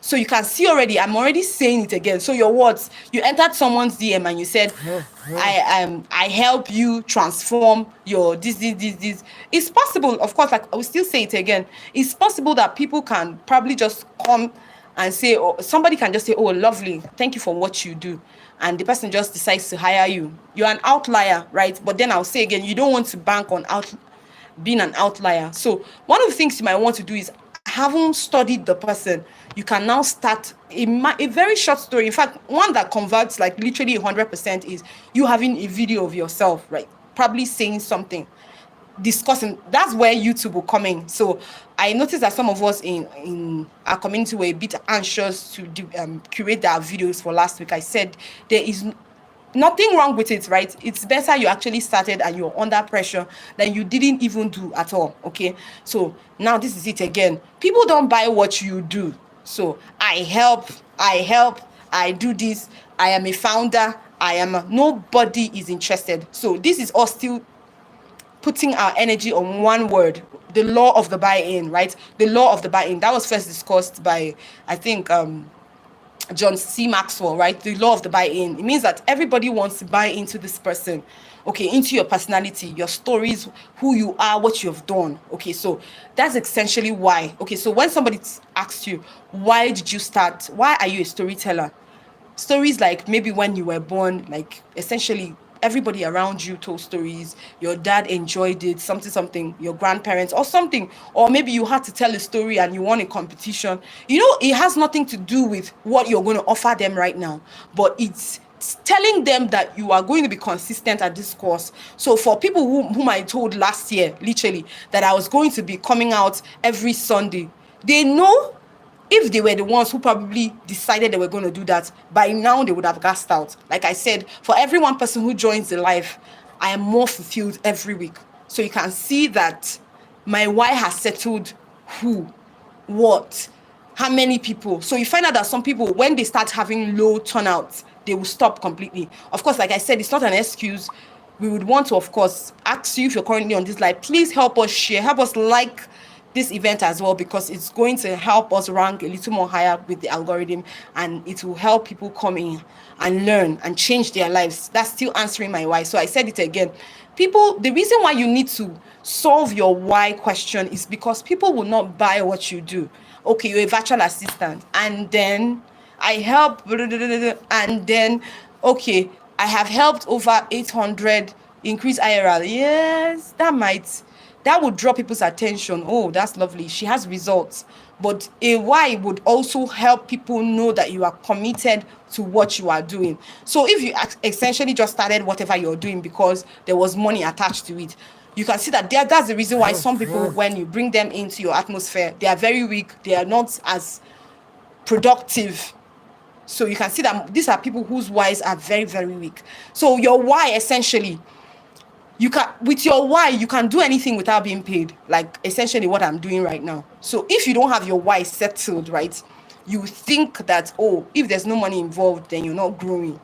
So you can see already, I'm already saying it again. So your words, you entered someone's DM and you said, I help you transform your this. It's possible, of course, like I will still say it again. It's possible that people can probably just come and say, or somebody can just say, oh, lovely, thank you for what you do. And the person just decides to hire you. You're an outlier, right? But then I'll say again, you don't want to bank on being an outlier. So one of the things you might want to do is, having studied the person, you can now start a very short story. In fact, one that converts like literally 100% is you having a video of yourself, right? Probably saying something, discussing. That's where YouTube will come in. So I noticed that some of us in our community were a bit anxious to curate our videos for last week. I said there is nothing wrong with it, right? It's better you actually started and you're under pressure than you didn't even do at all. Okay, so now this is it again. People don't buy what you do. So I help, I do this, I am a founder, nobody is interested. So this is all still putting our energy on one word, the law of the buy-in, right? The law of the buy-in that was first discussed by, I think, John C. Maxwell, right? The law of the buy-in. It means that everybody wants to buy into this person, okay, into your personality, your stories, who you are, what you have done. Okay, so that's essentially why. Okay, so when somebody asks you, why did you start? Why are you a storyteller? Stories like maybe when you were born, like essentially everybody around you told stories, your dad enjoyed it, something, your grandparents or something, or maybe you had to tell a story and you won a competition. You know, it has nothing to do with what you're going to offer them right now, but it's telling them that you are going to be consistent at this course. So for people whom I told last year, literally, that I was going to be coming out every Sunday, they know. If they were the ones who probably decided they were going to do that, by now they would have gassed out. Like I said, for every one person who joins the live, I am more fulfilled every week. So you can see that my why has settled who, what, how many people. So you find out that some people, when they start having low turnouts, they will stop completely. Of course, like I said, it's not an excuse. We would want to, of course, ask you if you're currently on this live, please help us share, help us like this event as well, because it's going to help us rank a little more higher with the algorithm, and it will help people come in and learn and change their lives. That's still answering my why. So I said it again. People, the reason why you need to solve your why question is because people will not buy what you do. Okay, you're a virtual assistant, and then I help, and then, okay, I have helped over 800 increase IRL. Yes, that would draw people's attention. Oh, that's lovely. She has results. But a why would also help people know that you are committed to what you are doing. So if you essentially just started whatever you're doing because there was money attached to it, you can see that that's the reason why some people, when you bring them into your atmosphere, they are very weak. They are not as productive. So you can see that these are people whose whys are very, very weak. So your why, essentially, with your why, you can do anything without being paid, like essentially what I'm doing right now. So if you don't have your why settled, right, you think that, oh, if there's no money involved, then you're not growing.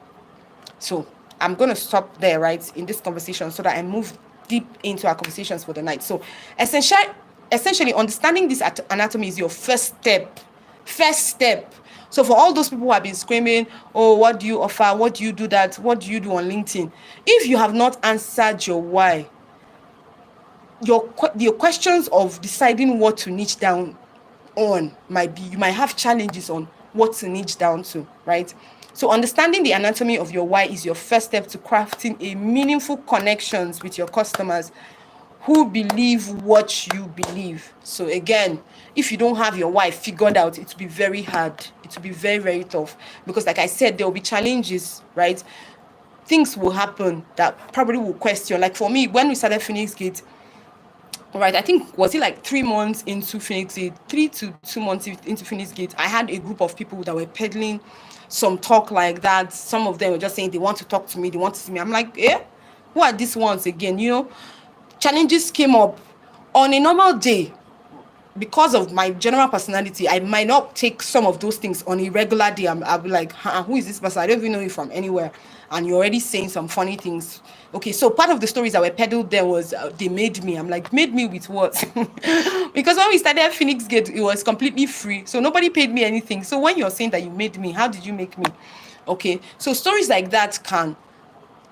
So I'm going to stop there, right, in this conversation, so that I move deep into our conversations for the night. So essentially understanding this anatomy is your first step. So for all those people who have been screaming, oh, what do you offer? What do you do that? What do you do on LinkedIn? If you have not answered your why, your questions of deciding what to niche down on you might have challenges on what to niche down to, right? So understanding the anatomy of your why is your first step to crafting a meaningful connections with your customers who believe what you believe. So again, if you don't have your why figured out, it will be very hard. It will be very, very tough, because like I said, there will be challenges, right? Things will happen that probably will question. Like for me, when we started Phoenix Gate, right, I think, was it like 3 months into Phoenix Gate, 3 to 2 months into Phoenix Gate, I had a group of people that were peddling some talk like that. Some of them were just saying they want to talk to me, they want to see me. I'm like, who are these ones again? You know, challenges came up on a normal day. because of my general personality, I might not take some of those things on a regular day. I'll be like, who is this person? I don't even know you from anywhere. And you're already saying some funny things. Okay, so part of the stories that were peddled there was they made me. I'm like, made me with what? Because when we started Phoenix Gate, it was completely free. So nobody paid me anything. So when you're saying that you made me, how did you make me? Okay, so stories like that can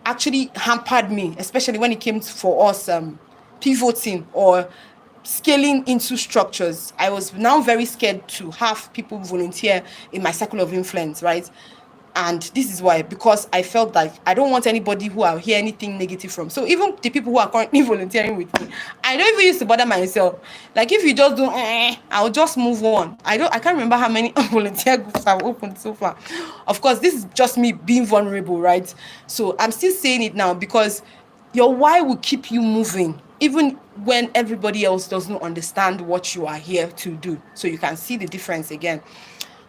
actually hampered me, especially when it came for us pivoting or scaling into structures. I was now very scared to have people volunteer in my circle of influence, right? And this is why, because I felt like I don't want anybody who I hear anything negative from. So even the people who are currently volunteering with me, I don't even used to bother myself. Like if you just do, I'll just move on. I can't remember how many volunteer groups I've opened so far. Of course, this is just me being vulnerable, right? So I'm still saying it now because your why will keep you moving, even when everybody else does not understand what you are here to do. So you can see the difference again.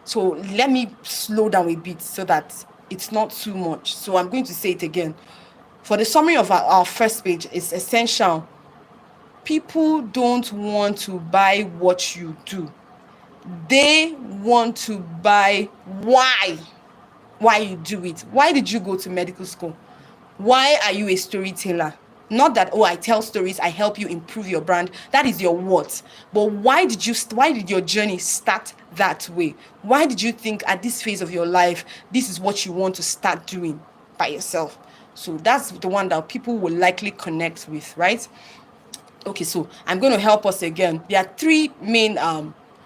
So let me slow down a bit so that it's not too much. So I'm going to say it again. For the summary of our first page, it's essential. People don't want to buy what you do. They want to buy why you do it. Why did you go to medical school? Why are you a storyteller? Not that, I tell stories, I help you improve your brand. That is your what. But why did your journey start that way? Why did you think at this phase of your life, this is what you want to start doing by yourself? So that's the one that people will likely connect with, right? Okay, so I'm going to help us again. There are three main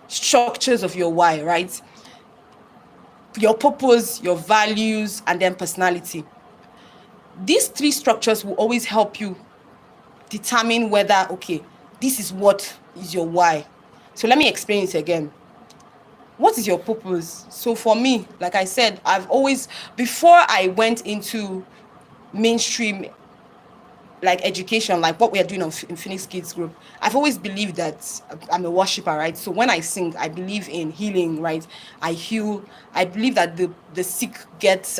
structures of your why, right? Your purpose, your values, and then personality. These three structures will always help you determine whether, okay, this is what is your why. So let me explain it again. What is your purpose? So for me, like I said, I've always, before I went into mainstream like education, like what we are doing in Phoenix Kids Group, I've always believed that I'm a worshiper, right? So when I sing, I believe in healing, right? I heal. I believe that the sick get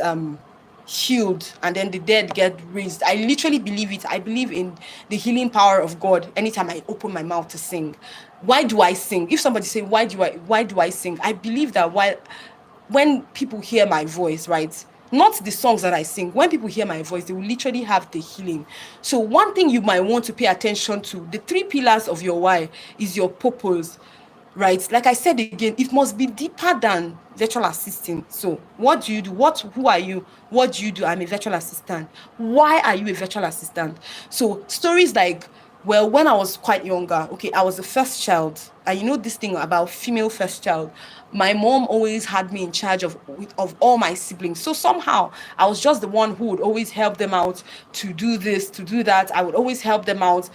healed and then the dead get raised. I literally believe it. I believe in the healing power of God anytime I open my mouth to sing. Why do I sing? If somebody say, why do I sing? I believe that when people hear my voice, right? Not the songs that I sing. When people hear my voice, they will literally have the healing. So one thing you might want to pay attention to, the three pillars of your why is your purpose, right? Like I said again, it must be deeper than virtual assistant. So what do you do? Who are you? What do you do? I'm a virtual assistant. Why are you a virtual assistant? So stories like, well, when I was quite younger, okay, I was the first child. And you know this thing about female first child. My mom always had me in charge of all my siblings. So somehow I was just the one who would always help them out to do this, to do that. I would always help them out,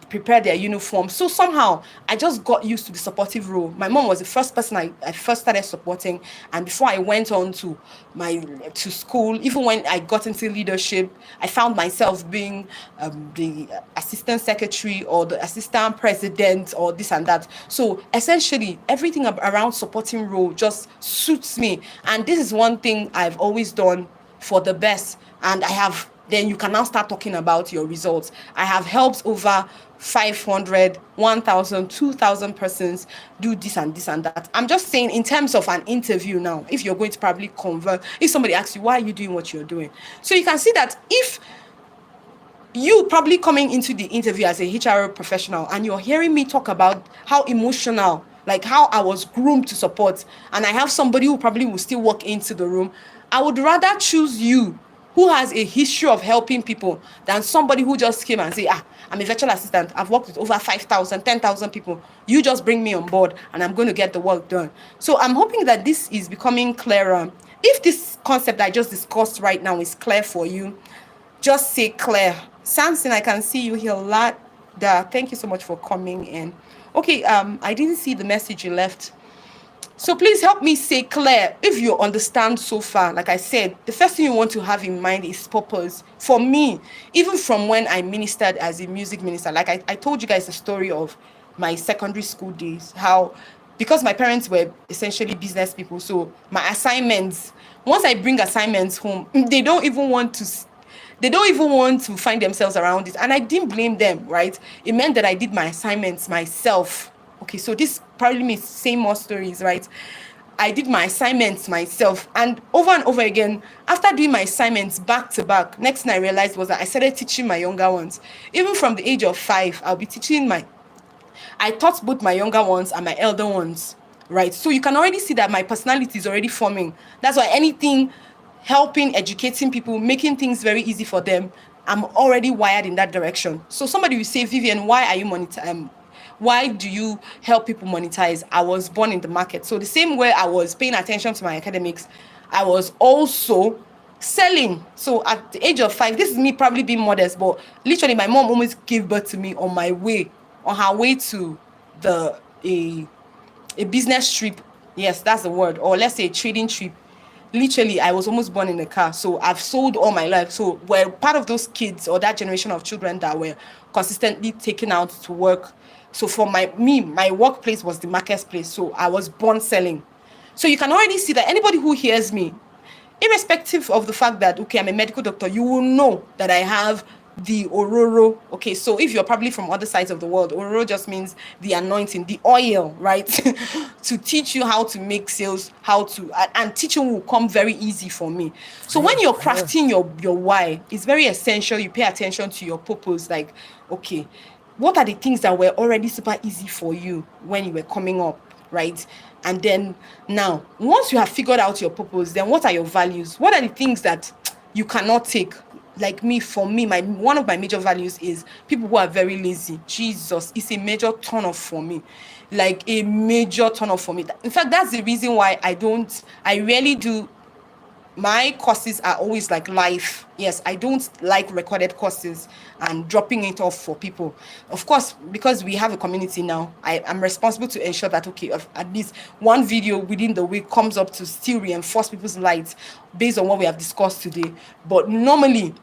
prepare their uniform. So somehow I just got used to the supportive role. My mom was the first person I first started supporting. And before I went on to school, even when I got into leadership, I found myself being the assistant secretary or the assistant president or this and that. So essentially, everything around supporting role just suits me. And this is one thing I've always done for the best. And then you can now start talking about your results. I have helped over 500, 1,000, 2,000 persons do this and this and that. I'm just saying in terms of an interview now, if you're going to probably convert, if somebody asks you, why are you doing what you're doing? So you can see that if you probably coming into the interview as a HR professional and you're hearing me talk about how emotional, like how I was groomed to support, and I have somebody who probably will still walk into the room, I would rather choose you who has a history of helping people than somebody who just came and say, I'm a virtual assistant. I've worked with over 5,000, 10,000 people. You just bring me on board and I'm going to get the work done. So I'm hoping that this is becoming clearer. If this concept I just discussed right now is clear for you, just say clear. Samson, I can see you here a lot. Thank you so much for coming in. Okay, I didn't see the message you left. So please help me say clear if you understand so far. Like I said, the first thing you want to have in mind is purpose. For me, even from when I ministered as a music minister, like I told you guys the story of my secondary school days, how because my parents were essentially business people, so my assignments, once I bring assignments home, they don't even want to find themselves around it. And I didn't blame them, right? It meant that I did my assignments myself. Okay, so this probably means same more stories, right? I did my assignments myself, and over again, after doing my assignments back to back, next thing I realized was that I started teaching my younger ones. Even from the age of 5, I'll be teaching I taught both my younger ones and my elder ones, right? So you can already see that my personality is already forming. That's why anything helping, educating people, making things very easy for them, I'm already wired in that direction. So somebody will say, Vivian, why are you why do you help people monetize? I was born in the market. So the same way I was paying attention to my academics, I was also selling. So at the age of 5, this is me probably being modest, but literally my mom almost gave birth to me on her way to the a business trip. Yes, that's the word. Or let's say a trading trip. Literally, I was almost born in a car. So I've sold all my life. So we're part of those kids or that generation of children that were consistently taken out to work. So for my workplace was the marketplace. So I was born selling. So you can already see that anybody who hears me, irrespective of the fact that, okay, I'm a medical doctor, you will know that I have the ororo. Okay, so if you're probably from other sides of the world, ororo just means the anointing, the oil, right? To teach you how to make sales, and teaching will come very easy for me. So when you're crafting your why, it's very essential you pay attention to your purpose. Like, okay, what are the things that were already super easy for you when you were coming up, right? And then now, once you have figured out your purpose, then what are your values? What are the things that you cannot take? Like me, for me, one of my major values is people who are very lazy. Jesus, it's a major turn off for me. Like a major turn off for me. In fact, that's the reason why I rarely do. My courses are always like live. Yes, I don't like recorded courses and dropping it off for people. Of course, because we have a community now, I'm responsible to ensure that, okay, at least one video within the week comes up to still reinforce people's lives based on what we have discussed today. But normally,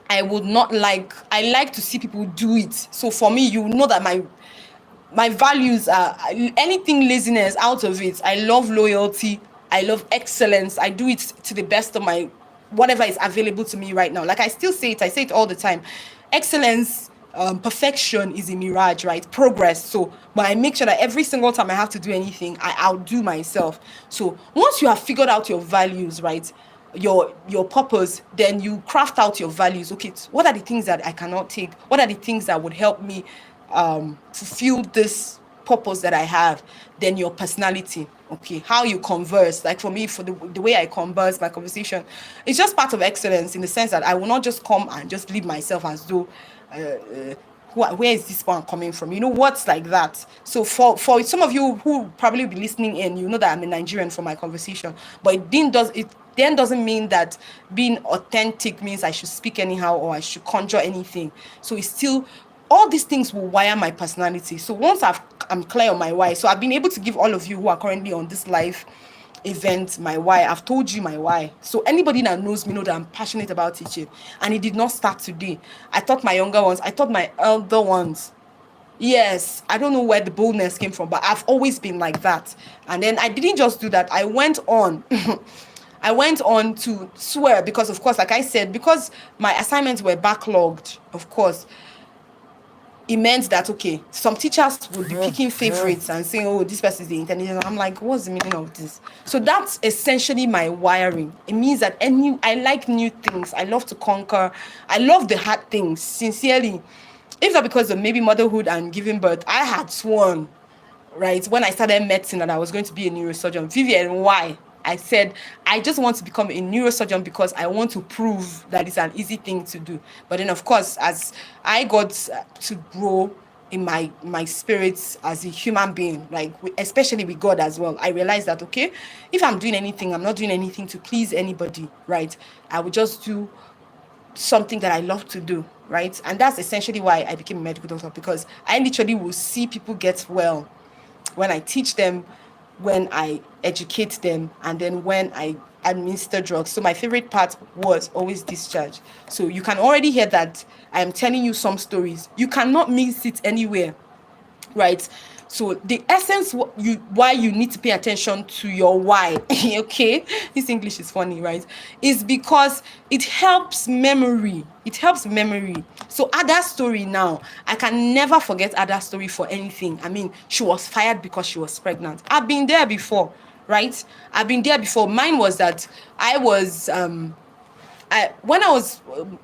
I like to see people do it. So for me, you know that my values are anything laziness out of it. I love loyalty. I love excellence. I do it to the best of my whatever is available to me right now. Like I still say it. I say it all the time. Excellence, perfection is a mirage, right? Progress. So, but I make sure that every single time I have to do anything, I outdo myself. So once you have figured out your values, right? Your purpose, then you craft out your values. Okay, what are the things that I cannot take? What are the things that would help me fulfill this purpose that I have? Then your personality, okay, how you converse. Like for me, for the way I converse, my conversation, it's just part of excellence in the sense that I will not just come and just leave myself as though where is this one coming from? You know, what's like that? So for some of you who probably be listening in, you know that I'm a Nigerian from my conversation, but it then doesn't mean that being authentic means I should speak anyhow or I should conjure anything. So it's still, all these things will wire my personality. So once I'm clear on my why, so I've been able to give all of you who are currently on this live event my why. I've told you my why. So anybody that knows me know that I'm passionate about teaching, and it did not start today. I taught my younger ones, I taught my elder ones. Yes, I don't know where the boldness came from, but I've always been like that. And then I didn't just do that. I went on I went on to swear because, of course, like I said, because my assignments were backlogged, of course, it meant that, okay, some teachers would be picking favorites and saying, oh, this person is the intelligent. I'm like, what's the meaning of this? So that's essentially my wiring. It means that I like new things. I love to conquer. I love the hard things, sincerely. If not because of maybe motherhood and giving birth, I had sworn, right, when I started medicine that I was going to be a neurosurgeon. Vivian, why? I said, I just want to become a neurosurgeon because I want to prove that it's an easy thing to do. But then, of course, as I got to grow in my spirits as a human being, like especially with God as well, I realized that, okay, if I'm doing anything, I'm not doing anything to please anybody, right? I would just do something that I love to do, right? And that's essentially why I became a medical doctor, because I literally will see people get well when I teach them, when I educate them, and then when I administer drugs. So my favorite part was always discharge. So you can already hear that I am telling you some stories. You cannot miss it anywhere, right? So the essence why you need to pay attention to your why, okay, this English is funny, right, is because it helps memory. It helps memory. So Ada's story now, I can never forget Ada's story for anything. I mean, she was fired because she was pregnant. I've been there before, right? I've been there before. Mine was that I was when I was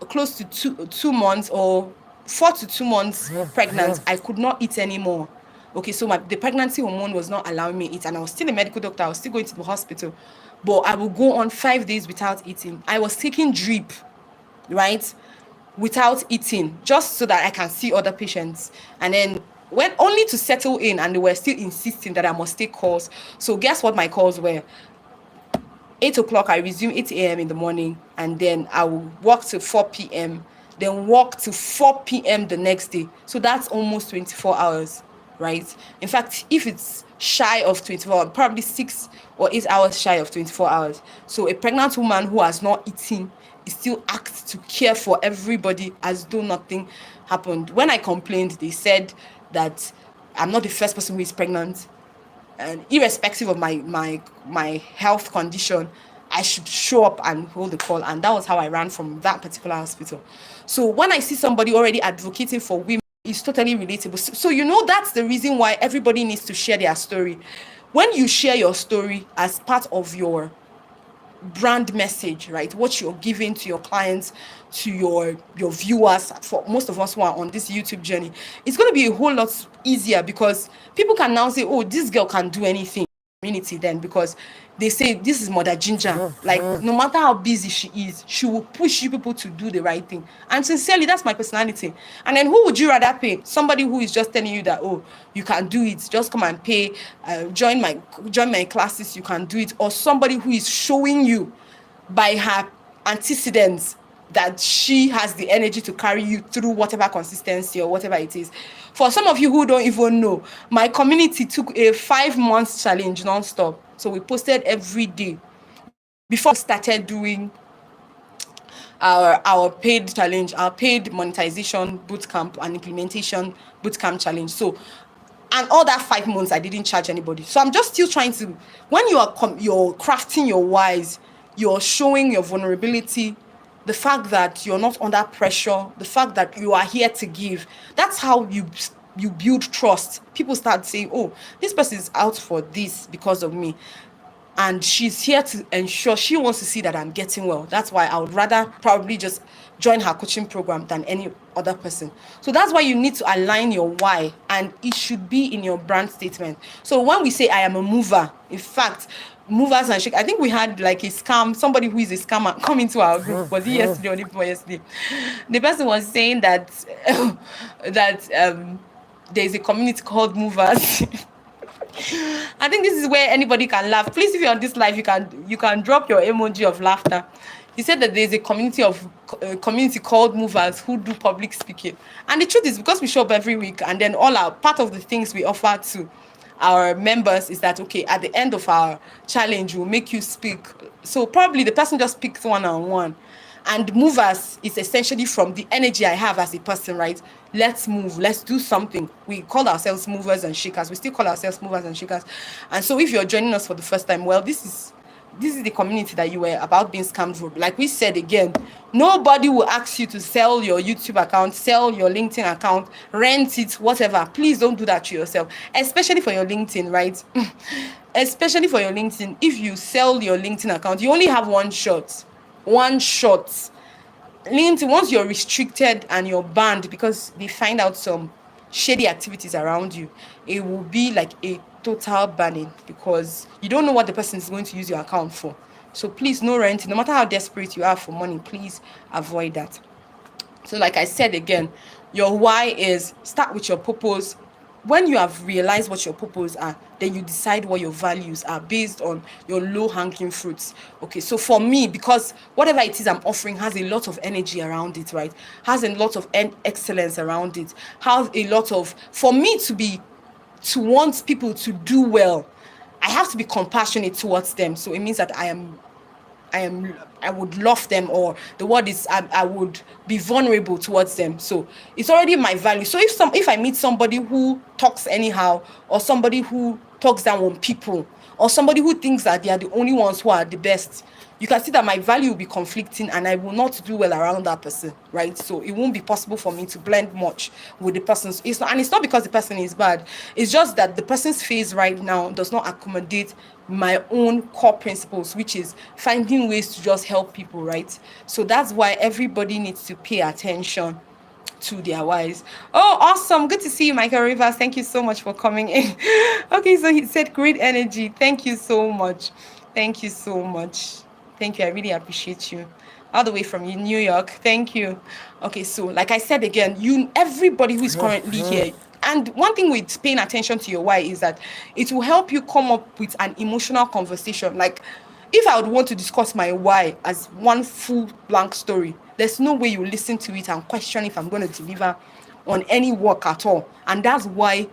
close to 2 months or 4 to 2 months pregnant, I could not eat anymore. Okay, so the pregnancy hormone was not allowing me to eat, and I was still a medical doctor. I was still going to the hospital, but I would go on 5 days without eating. I was taking drip, right, without eating, just so that I can see other patients. And then when only to settle in, and they were still insisting that I must take calls. So guess what my calls were? 8 o'clock, I resume 8 a.m. in the morning, and then I will work till 4 p.m., then work till 4 p.m. the next day. So that's almost 24 hours, right? In fact, if it's shy of 24 hours, probably 6 or 8 hours shy of 24 hours. So a pregnant woman who has not eaten is still asked to care for everybody as though nothing happened. When I complained, they said that I'm not the first person who is pregnant, and irrespective of my health condition, I should show up and hold the call. And that was how I ran from that particular hospital. So when I see somebody already advocating for women, it's totally relatable. So that's the reason why everybody needs to share their story. When you share your story as part of your brand message, right, what you're giving to your clients, to your viewers, for most of us who are on this YouTube journey, it's going to be a whole lot easier, because people can now say, oh, this girl can do anything. Community then, because they say this is Mother Ginger, like no matter how busy she is, she will push you people to do the right thing. And sincerely, that's my personality. And then who would you rather pay? Somebody who is just telling you that, oh, you can do it, just come and pay, join my classes, you can do it, or somebody who is showing you by her antecedents that she has the energy to carry you through whatever consistency or whatever it is. For some of you who don't even know, my community took a 5-month challenge non-stop. So we posted every day before we started doing our paid challenge, our paid monetization bootcamp and implementation bootcamp challenge. So, and all that 5 months, I didn't charge anybody. So I'm just still trying to, when you're crafting your whys, you're showing your vulnerability, the fact that you're not under pressure, the fact that you are here to give. That's how you build trust. People start saying, oh, this person is out for this because of me, and she's here to ensure, she wants to see that I'm getting well. That's why I would rather probably just join her coaching program than any other person. So that's why you need to align your why, and it should be in your brand statement. So when we say I am a mover, in fact, movers and shake, I think we had like a scam, somebody who is a scammer come into our group. Was it yesterday or the before yesterday? The person was saying that there's a community called movers. I think this is where anybody can laugh. Please, if you're on this live, you can drop your emoji of laughter. He said that there's a community called movers who do public speaking, and the truth is, because we show up every week, and then all our part of the things we offer to our members is that, okay, at the end of our challenge, we'll make you speak. So probably the person just picked one-on-one. And movers is essentially from the energy I have as a person, right? Let's move, let's do something. We call ourselves movers and shakers. We still call ourselves movers and shakers. And so if you're joining us for the first time, well, this is the community that you were about being scammed for. Like we said again, nobody will ask you to sell your YouTube account, sell your LinkedIn account, rent it, whatever. Please don't do that to yourself, especially for your LinkedIn, right? Especially for your LinkedIn. If you sell your LinkedIn account, you only have one shot. LinkedIn, once you're restricted and you're banned because they find out some shady activities around you, it will be like a total banning, because you don't know what the person is going to use your account for. So please, no renting. No matter how desperate you are for money, please avoid that. So like I said again, your why is, start with your purpose. When you have realized what your purpose are, then you decide what your values are based on your low-hanging fruits. Okay, so for me, because whatever it is I'm offering has a lot of energy around it, right? Has a lot of excellence around it. Has a lot of, for me to want people to do well, I have to be compassionate towards them. So it means that I am I would love them, or the word is I would be vulnerable towards them. So it's already my value. So if I meet somebody who talks anyhow, or somebody who talks down on people, or somebody who thinks that they are the only ones who are the best, you can see that my value will be conflicting, and I will not do well around that person, right? So it won't be possible for me to blend much with the person's. And it's not because the person is bad. It's just that the person's phase right now does not accommodate my own core principles, which is finding ways to just help people, right? So that's why everybody needs to pay attention to their wives. Oh, awesome. Good to see you, Michael Rivers. Thank you so much for coming in. Okay, so he said great energy. Thank you so much. Thank you so much. Thank you. I really appreciate you. All the way from New York. Thank you. Okay, so like I said again, everybody who is currently here, and one thing with paying attention to your why is that it will help you come up with an emotional conversation. Like, if I would want to discuss my why as one full blank story, there's no way you listen to it and question if I'm going to deliver on any work at all. And that's why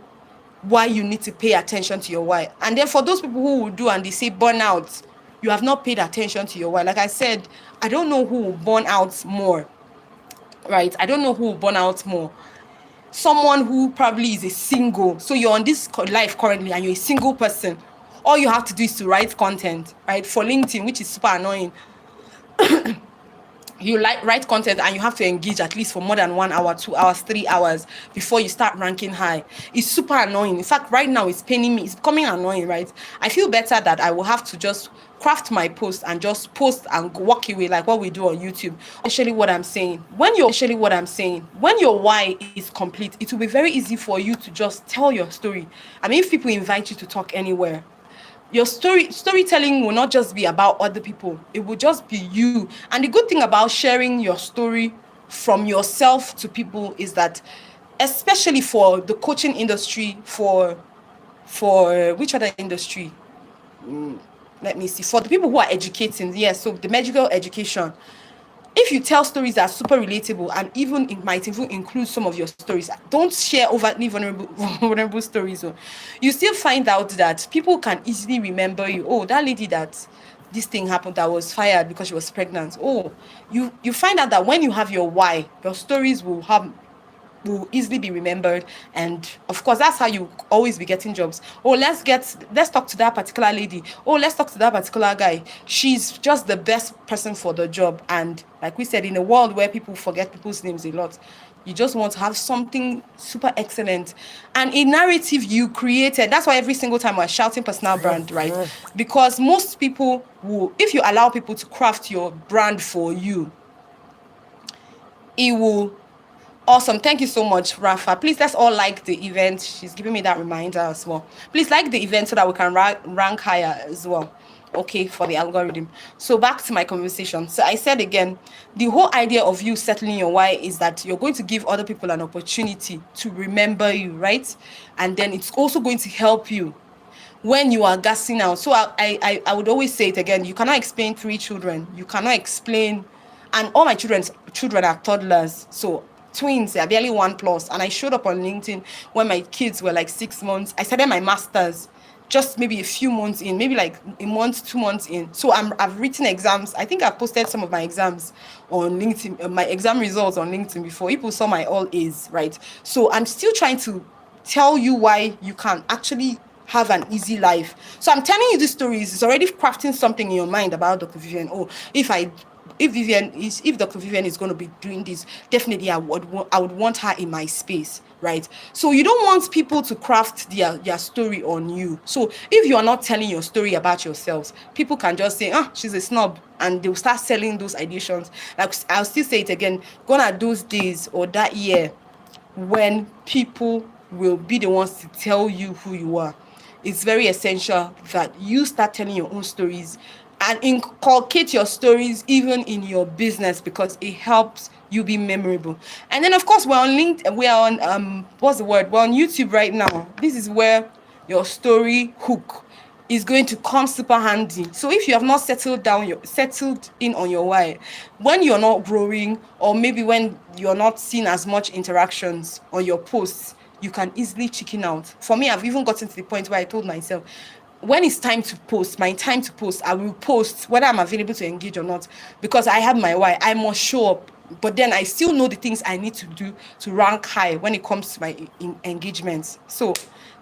you need to pay attention to your why. And then for those people who will do and they say burnout, you have not paid attention to your why. Like I said, I don't know who will burn out more, right? I don't know who will burn out more. Someone who probably is a single, so you're on this life currently and you're a single person. All you have to do is to write content, right? For LinkedIn, which is super annoying. You write content and you have to engage at least for more than 1 hour, 2 hours, 3 hours before you start ranking high. It's super annoying. In fact, right now it's paining me. It's becoming annoying, right? I feel better that I will have to just craft my post and just post and walk away like what we do on YouTube. Especially what I'm saying. When your why is complete, it will be very easy for you to just tell your story. I mean, if people invite you to talk anywhere, your storytelling will not just be about other people. It will just be you. And the good thing about sharing your story from yourself to people is that, especially for the coaching industry, for which other industry? Let me see. For the people who are educating, yes, so the medical education. If you tell stories that are super relatable, and even it might even include some of your stories, don't share overtly vulnerable stories. You still find out that people can easily remember you. Oh, that lady that this thing happened that was fired because she was pregnant. Oh, you find out that when you have your why, your stories will easily be remembered. And of course, that's how you always be getting jobs. Oh, let's talk to that particular lady. Oh, let's talk to that particular guy. She's just the best person for the job. And like we said, in a world where people forget people's names a lot, you just want to have something super excellent and a narrative you created. That's why every single time we're shouting personal brand, right? Because most people will, if you allow people to craft your brand for you, it will. Awesome. Thank you so much, Rafa. Please, let's all like the event. She's giving me that reminder as well. Please like the event so that we can rank higher as well. Okay, for the algorithm. So back to my conversation. So I said again, the whole idea of you settling your why is that you're going to give other people an opportunity to remember you, right? And then it's also going to help you when you are gassing out. So I would always say it again. You cannot explain 3 children. You cannot explain, and all my children are toddlers. So twins, they're barely 1+. And I showed up on LinkedIn when my kids were like 6 months. I started my master's just maybe a few months in, maybe like a month, 2 months in. So I've written exams. I think I've posted some of my exams on LinkedIn, my exam results on LinkedIn before. People saw my all A's, right? So I'm still trying to tell you why you can actually have an easy life. So I'm telling you these stories. It's already crafting something in your mind about Dr. Vivian. Oh, if Dr. Vivian is going to be doing this, definitely I would want her in my space, right? So you don't want people to craft their story on you. So if you are not telling your story about yourselves, people can just say, she's a snob, and they'll start selling those ideations. Like, I'll still say it again, gone are those days or that year when people will be the ones to tell you who you are. It's very essential that you start telling your own stories and inculcate your stories even in your business, because it helps you be memorable. And then of course we're on LinkedIn, we're on we're on YouTube right now. This is where your story hook is going to come super handy. So if you have not settled in on your why, when you're not growing, or maybe when you're not seeing as much interactions on your posts, you can easily chicken out. For me, I've even gotten to the point where I told myself, when it's time to post, my time to post, I will post whether I'm available to engage or not, because I have my why. I must show up. But then I still know the things I need to do to rank high when it comes to my engagements. So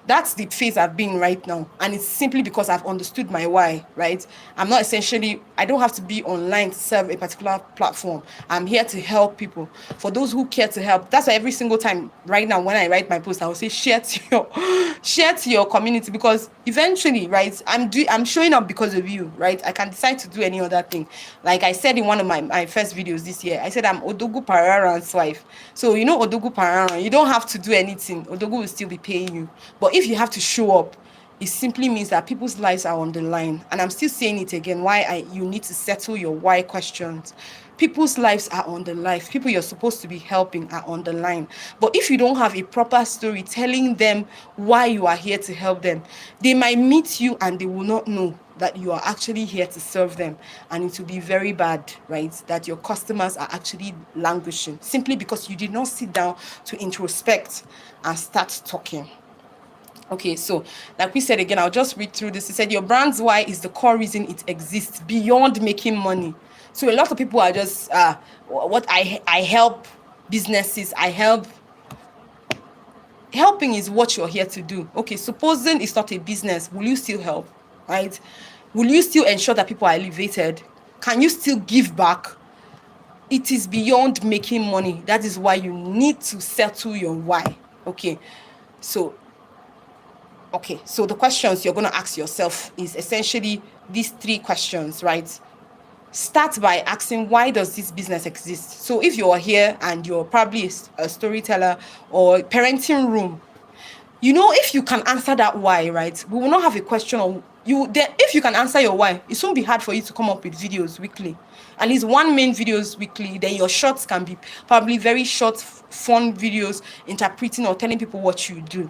that's the phase I've been right now. And it's simply because I've understood my why, right? I'm not essentially, I don't have to be online to serve a particular platform. I'm here to help people. For those who care to help, that's why every single time right now when I write my post, I will say share to your community, because eventually, right, I'm showing up because of you, right? I can decide to do any other thing. Like I said in one of my first videos this year, I said I'm Odogu Pararan's wife. So you know Odogu Pararan, you don't have to do anything. Odogu will still be paying you. But if you have to show up, it simply means that people's lives are on the line. And I'm still saying it again, you need to settle your why questions. People's lives are on the line. People you're supposed to be helping are on the line. But if you don't have a proper story telling them why you are here to help them, they might meet you and they will not know that you are actually here to serve them. And it will be very bad, right? That your customers are actually languishing simply because you did not sit down to introspect and start talking. Okay, so like we said again, I'll just read through this. It said your brand's why is the core reason it exists beyond making money. So a lot of people are just what I help businesses. Helping is what you're here to do. Okay, supposing it's not a business, will you still help? Right? Will you still ensure that people are elevated? Can you still give back? It is beyond making money. That is why you need to settle your why. Okay, so the questions you're going to ask yourself is essentially these 3 questions, right? Start by asking, why does this business exist? So if you're here and you're probably a storyteller or parenting room, if you can answer that why, right, we will not have a question of you. If you can answer your why, it won't be hard for you to come up with videos weekly. At least 1 main videos weekly. Then your shorts can be probably very short, fun videos interpreting or telling people what you do.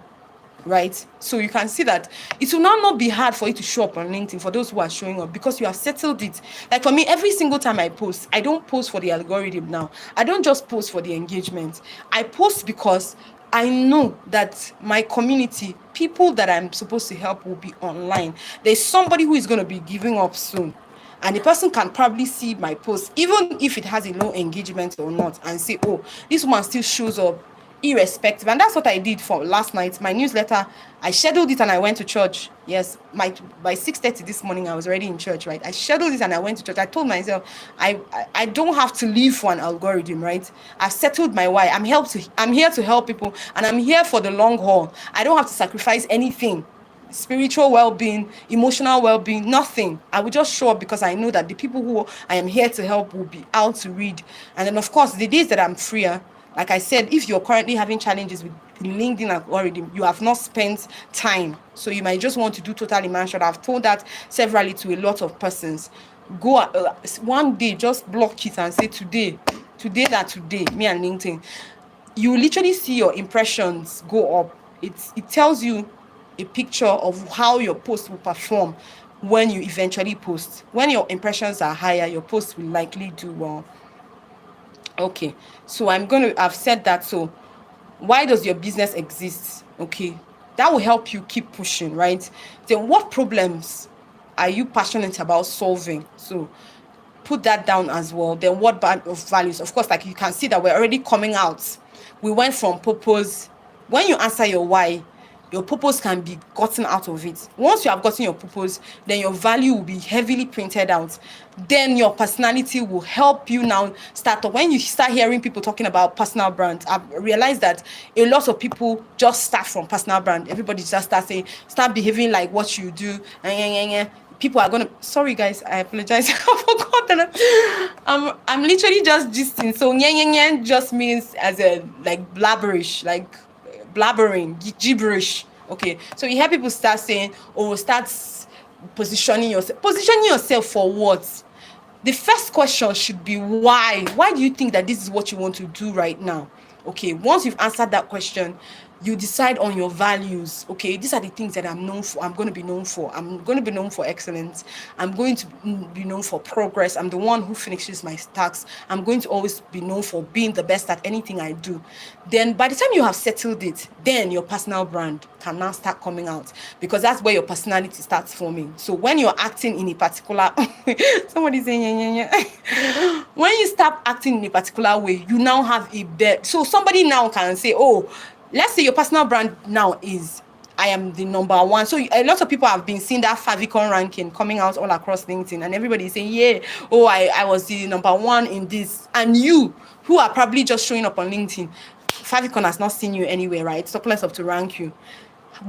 Right, so you can see that it will now not be hard for you to show up on LinkedIn for those who are showing up, because you have settled it. Like for me, every single time I post, I don't post for the algorithm now. I don't just post for the engagement. I post because I know that my community, people that I'm supposed to help, will be online. There's somebody who is going to be giving up soon, and the person can probably see my post, even if it has a low engagement or not, and say, oh, this woman still shows up irrespective. And that's what I did for last night. My newsletter, I scheduled it and I went to church. Yes, by 6:30 this morning I was already in church, right? I scheduled it and I went to church. I told myself I don't have to live for an algorithm, right? I've settled my why. I'm here to help people, and I'm here for the long haul. I don't have to sacrifice anything. Spiritual well-being, emotional well-being, nothing. I will just show up because I know that the people who I am here to help will be out to read. And then of course the days that I'm freer, like I said, if you're currently having challenges with the LinkedIn algorithm, you have not spent time. So you might just want to do total immersion. I've told that severally to a lot of persons. Go one day, just block it and say today, me and LinkedIn. You literally see your impressions go up. It tells you a picture of how your post will perform when you eventually post. When your impressions are higher, your post will likely do well. Okay, so I've said that. So why does your business exist? Okay, that will help you keep pushing, right? Then what problems are you passionate about solving? So put that down as well. Then what band of values? Of course, like you can see that we're already coming out. We went from purpose. When you answer your why, your purpose can be gotten out of it. Once you have gotten your purpose, then your value will be heavily printed out. Then your personality will help you now start. When you start hearing people talking about personal brand, I've realized that a lot of people just start from personal brand. Everybody just start behaving like what you do. People are gonna, sorry guys, I apologize. I forgot that I'm literally just gisting. So just means as a like blabberish, like blabbering, gibberish. Okay, so you hear people start saying, start positioning yourself for what? The first question should be why do you think that this is what you want to do right now? Okay, once you've answered that question, You decide on your values. Okay, these are the things that I'm known for. I'm going to be known for. I'm going to be known for excellence. I'm going to be known for progress. I'm the one who finishes my tasks. I'm going to always be known for being the best at anything I do. Then by the time you have settled it, then your personal brand can now start coming out, because that's where your personality starts forming. So when you're acting in a particular somebody saying yeah, yeah, yeah. When you start acting in a particular way, you now have a bet. So somebody now can say, oh, let's say your personal brand now is I am the number one. So a lot of people have been seeing that favicon ranking coming out all across LinkedIn, and everybody is saying, yeah, oh, I was the number one in this. And you, who are probably just showing up on LinkedIn, favicon has not seen you anywhere, right? Surplus of to rank you.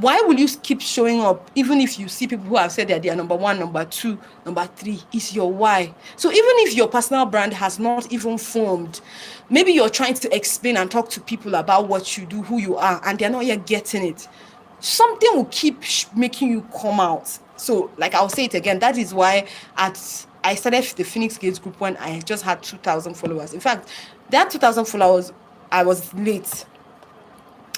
Why will you keep showing up even if you see people who have said that they are number one, number two, number three? Is your why. So even if your personal brand has not even formed, maybe you're trying to explain and talk to people about what you do, who you are, and they're not yet getting it, something will keep making you come out. So like I'll say it again, that is why I started the Phoenix Gates group when I just had 2,000 followers. In fact, that 2,000 followers, I was late.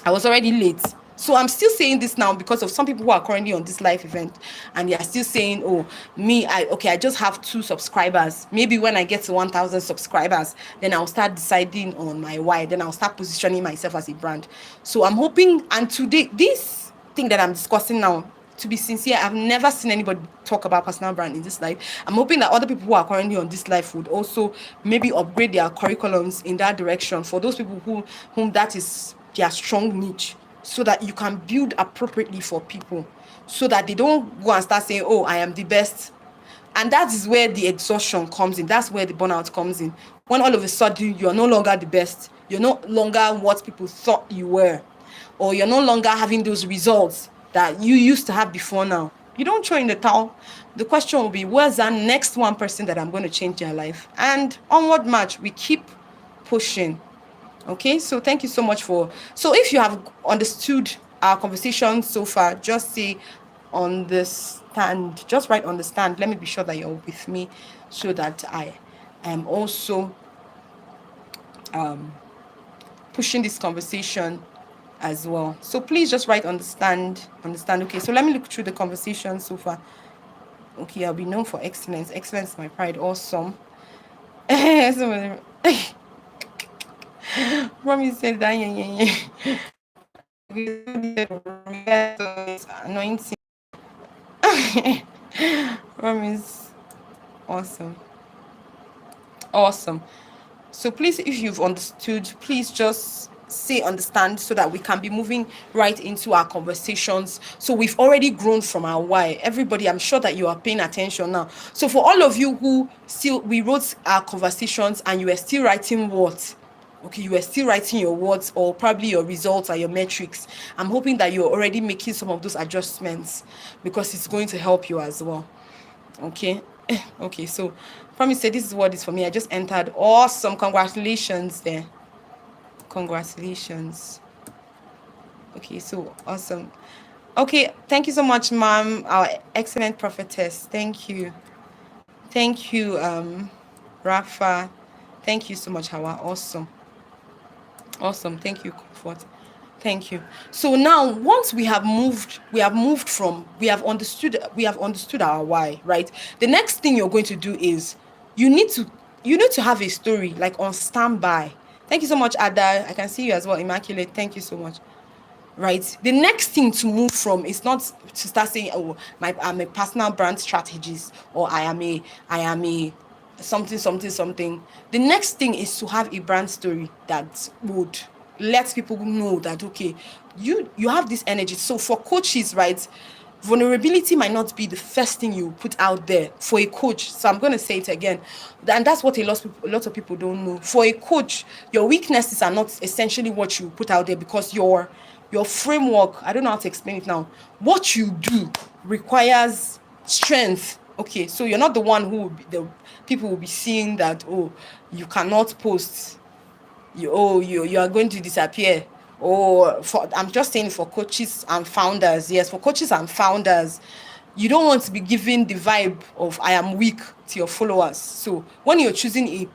I was already late. So I'm still saying this now because of some people who are currently on this live event, and they are still saying, oh, I just have 2 subscribers. Maybe when I get to 1,000 subscribers, then I'll start deciding on my why. Then I'll start positioning myself as a brand. So I'm hoping, and today, this thing that I'm discussing now, to be sincere, I've never seen anybody talk about personal brand in this life. I'm hoping that other people who are currently on this life would also maybe upgrade their curriculums in that direction for those people whom that is their strong niche, so that you can build appropriately for people, so that they don't go and start saying, oh, I am the best. And that is where the exhaustion comes in. That's where the burnout comes in. When all of a sudden you're no longer the best, you're no longer what people thought you were, or you're no longer having those results that you used to have before now. You don't throw in the towel. The question will be, where's that next one person that I'm going to change their life? And onward march, we keep pushing. Okay, so thank you so much so if you have understood our conversation so far, just say understand. Just write understand. Let me be sure that you're with me, so that I am also pushing this conversation as well. So please just write understand. Okay, so let me look through the conversation so far. Okay, I'll be known for excellence. Excellence is my pride. Awesome. Romy said that anointing. Romy's awesome. So please, if you've understood, please just say understand, so that we can be moving right into our conversations. So we've already grown from our why. Everybody, I'm sure that you are paying attention now. So for all of you who we wrote our conversations and you are still writing words, okay, you are still writing your words or probably your results or your metrics, I'm hoping that you're already making some of those adjustments, because it's going to help you as well. Okay. Okay, so Promise said this is what is for me. I just entered. Awesome. Congratulations there. Congratulations. Okay, so awesome. Okay, thank you so much, ma'am. Our excellent prophetess. Thank you. Thank you, Rafa. Thank you so much, Hawa. Awesome. Thank you, Comfort. Thank you. So now, once we have understood our why, right? The next thing you're going to do is you need to have a story, like on standby. Thank you so much, Ada. I can see you as well, Immaculate. Thank you so much. Right. The next thing to move from is not to start saying, oh, I'm a personal brand strategist, or I am a something. The next thing is to have a brand story that would let people know that, okay, you have this energy. So for coaches, right, vulnerability might not be the first thing you put out there for a coach. So I'm going to say it again, and that's what a lot of people don't know. For a coach, your weaknesses are not essentially what you put out there, because your framework, I don't know how to explain it now, what you do requires strength. Okay, so you're not the one who the people will be seeing that, oh, you cannot post, you are going to disappear. I'm just saying, for coaches and founders, yes, for coaches and founders, you don't want to be giving the vibe of I am weak to your followers. So when you're choosing a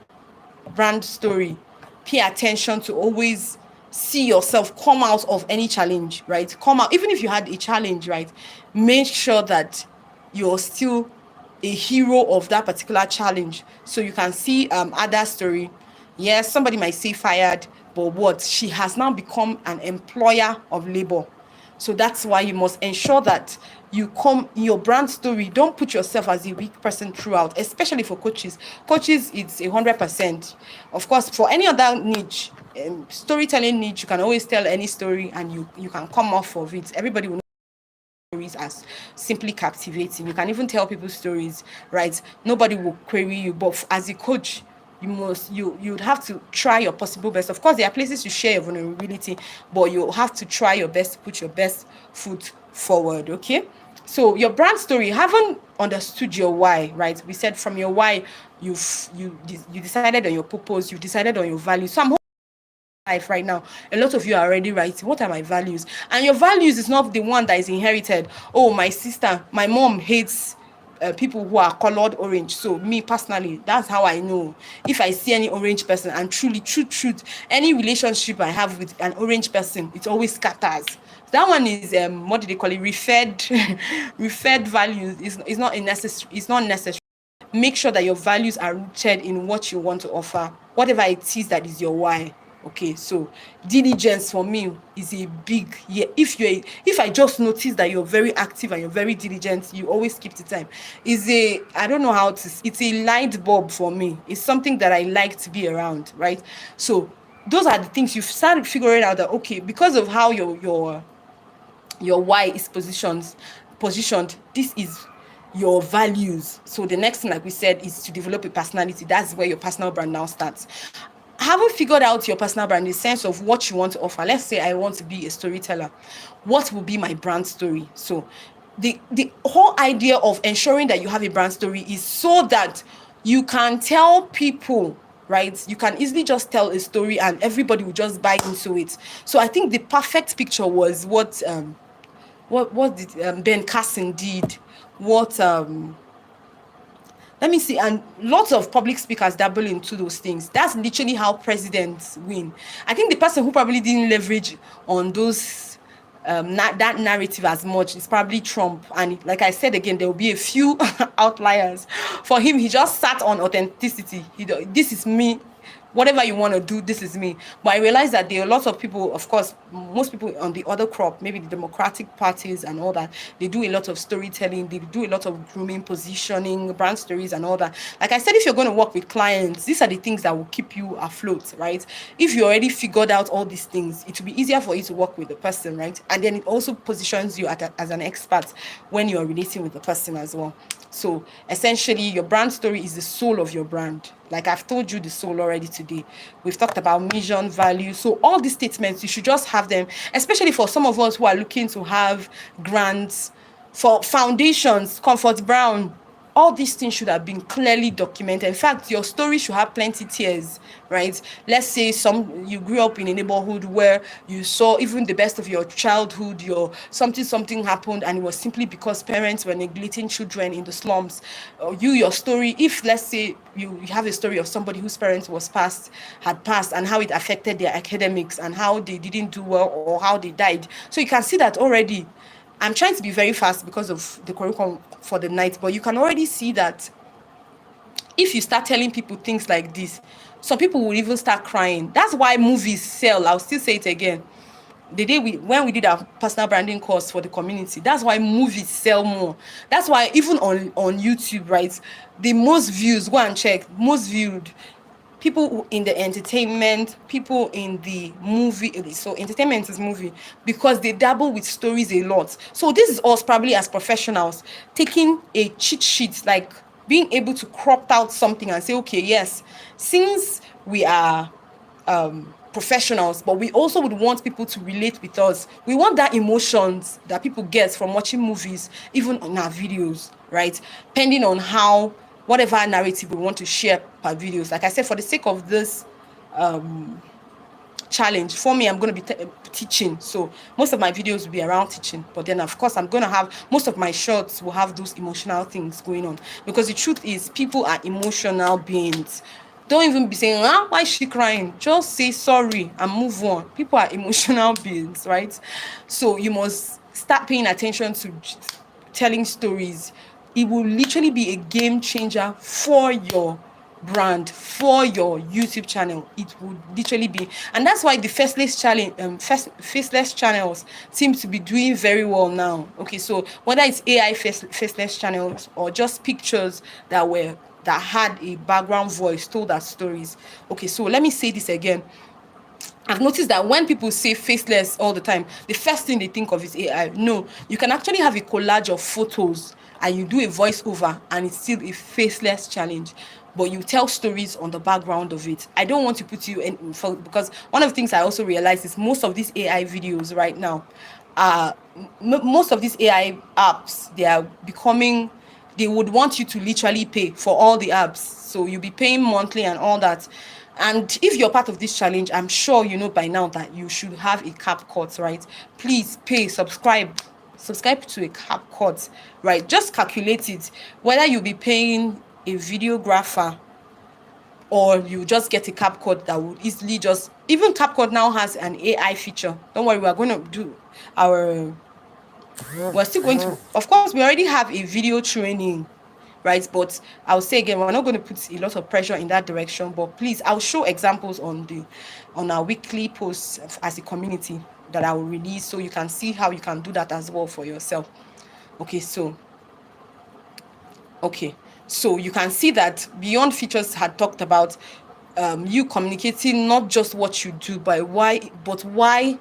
brand story, pay attention to always see yourself come out of any challenge, right? Come out, even if you had a challenge, right? Make sure that you're still a hero of that particular challenge. So you can see other story. Yes, somebody might say fired, but what? She has now become an employer of labor. So that's why you must ensure that you come in your brand story. Don't put yourself as a weak person throughout, especially for coaches. Coaches, it's 100%. Of course, for any other niche, storytelling niche, you can always tell any story and you can come off of it. Everybody will know stories as simply captivating. You can even tell people stories, right? Nobody will query you, but as a coach, you'd have to try your possible best. Of course, there are places to share your vulnerability, but you have to try your best to put your best foot forward. Okay, so your brand story, you haven't understood your why, right? We said from your why, you decided on your purpose, you decided on your value. So I'm life right now, a lot of you are already writing, what are my values? And your values is not the one that is inherited. Oh, my sister, my mom hates people who are colored orange. So me personally, that's how I know if I see any orange person. And truly, truth, any relationship I have with an orange person, it always scatters. That one is what do they call it, referred referred values. Is not a necessary, it's not necessary. Make sure that your values are rooted in what you want to offer, whatever it is that is your why. Okay, so diligence for me is a big, yeah. If I just notice that you're very active and you're very diligent, you always keep the time, is a, I don't know how to, it's a light bulb for me. It's something that I like to be around, right? So those are the things you've started figuring out, that okay, because of how your why is positioned, this is your values. So the next thing, like we said, is to develop a personality. That's where your personal brand now starts. Having figured out your personal brand, in the sense of what you want to offer, let's say I want to be a storyteller, what will be my brand story? So the whole idea of ensuring that you have a brand story is so that you can tell people, right? You can easily just tell a story and everybody will just buy into it. So I think the perfect picture was what did Ben Carson did, what let me see, and lots of public speakers dabble into those things. That's literally how presidents win. I think the person who probably didn't leverage on those that narrative as much is probably Trump. And like I said again, there will be a few outliers. For him, he just sat on authenticity. This is me. Whatever you want to do, this is me. But I realized that there are lots of people, of course, most people on the other crop, maybe the Democratic parties and all that, they do a lot of storytelling, they do a lot of grooming, positioning, brand stories and all that. Like I said, if you're going to work with clients, these are the things that will keep you afloat, right? If you already figured out all these things, it will be easier for you to work with the person, right? And then it also positions you as an expert when you're relating with the person as well. So essentially, your brand story is the soul of your brand. Like I've told you the soul already today. We've talked about mission, value. So all these statements, you should just have them, especially for some of us who are looking to have grants for foundations, Comfort Brown. All these things should have been clearly documented. In fact, your story should have plenty tears, right? Let's say you grew up in a neighborhood where you saw even the best of your childhood, something happened, and it was simply because parents were neglecting children in the slums. Your story, if let's say you have a story of somebody whose parents had passed, and how it affected their academics and how they didn't do well or how they died. So you can see that already. I'm trying to be very fast because of the curriculum for the night, but you can already see that if you start telling people things like this, some people will even start crying. That's why movies sell. I'll still say it again. The day when we did our personal branding course for the community, that's why movies sell more. That's why even on YouTube, right, the most views, go and check, most viewed, people in the entertainment, people in the movie. So entertainment is movie because they dabble with stories a lot. So this is us probably as professionals taking a cheat sheet, like being able to crop out something and say, okay, yes, since we are professionals, but we also would want people to relate with us. We want that emotions that people get from watching movies, even in our videos, right? Depending on how, whatever narrative we want to share per videos. Like I said, for the sake of this challenge, for me, I'm going to be teaching. So most of my videos will be around teaching. But then, of course, I'm going to have, most of my shorts will have those emotional things going on. Because the truth is, people are emotional beings. Don't even be saying, why is she crying? Just say sorry and move on. People are emotional beings, right? So you must start paying attention to telling stories. It will literally be a game changer for your brand, for your YouTube channel. It would literally be, and that's why the faceless challenge, faceless channels seem to be doing very well now. Okay, so whether it's AI faceless channels or just pictures that had a background voice told as stories. Okay, so let me say this again. I've noticed that when people say faceless all the time, the first thing they think of is AI. No, you can actually have a collage of photos and you do a voiceover and it's still a faceless challenge, but you tell stories on the background of it. I don't want to put you in for, because one of the things I also realize is most of these AI videos right now, most of these AI apps, they are becoming, they would want you to literally pay for all the apps. So you'll be paying monthly and all that. And if you're part of this challenge, I'm sure you know by now that you should have a CapCut, right? Please pay, subscribe to a CapCut, right? Just calculate it. Whether you'll be paying a videographer or you just get a CapCut that would easily just, even CapCut now has an AI feature. Don't worry, we're going to do our, we're still going to, of course, we already have a video training, right? But I'll say again, we're not going to put a lot of pressure in that direction, but please, I'll show examples on our weekly posts as a community that I will release, so you can see how you can do that as well for yourself. Okay, so you can see that Beyond Features had talked about you communicating not just what you do, but why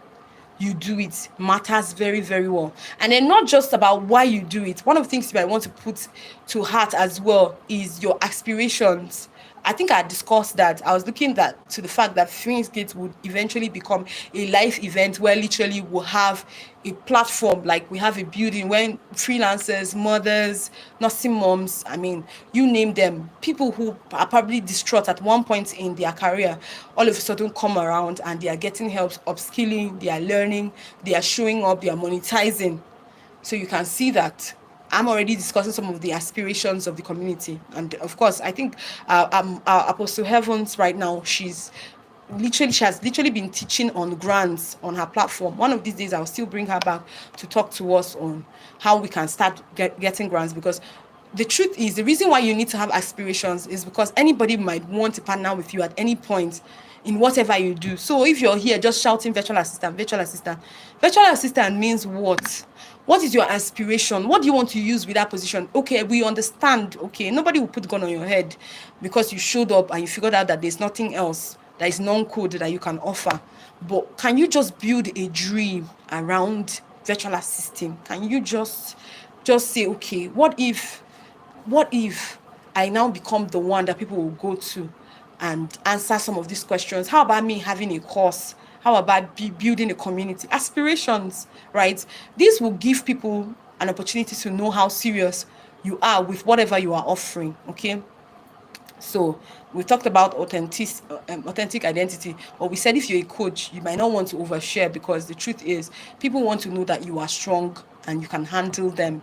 you do it matters very, very well. And then not just about why you do it. One of the things you might want to put to heart as well is your aspirations. I think I discussed that. I was looking to the fact that Phoenix Gate would eventually become a live event where literally we'll have a platform, like we have a building when freelancers, mothers, nursing moms, I mean, you name them, people who are probably distraught at one point in their career, all of a sudden come around and they are getting help, upskilling, they are learning, they are showing up, they are monetizing. So you can see that I'm already discussing some of the aspirations of the community. And of course, I think Apostle Heavens right now, she has literally been teaching on grants on her platform. One of these days, I'll still bring her back to talk to us on how we can start getting grants, because the truth is, the reason why you need to have aspirations is because anybody might want to partner with you at any point in whatever you do. So if you're here just shouting virtual assistant, virtual assistant means what? What is your aspiration? What do you want to use with that position? Okay, we understand. Okay, nobody will put gun on your head because you showed up and you figured out that there's nothing else, that is non-code that you can offer. But can you just build a dream around virtual assisting? Can you just say, okay, what if I now become the one that people will go to and answer some of these questions? How about me having a course? How about building a community? Aspirations, right? This will give people an opportunity to know how serious you are with whatever you are offering, okay? So we talked about authentic identity, but we said if you're a coach, you might not want to overshare, because the truth is people want to know that you are strong and you can handle them.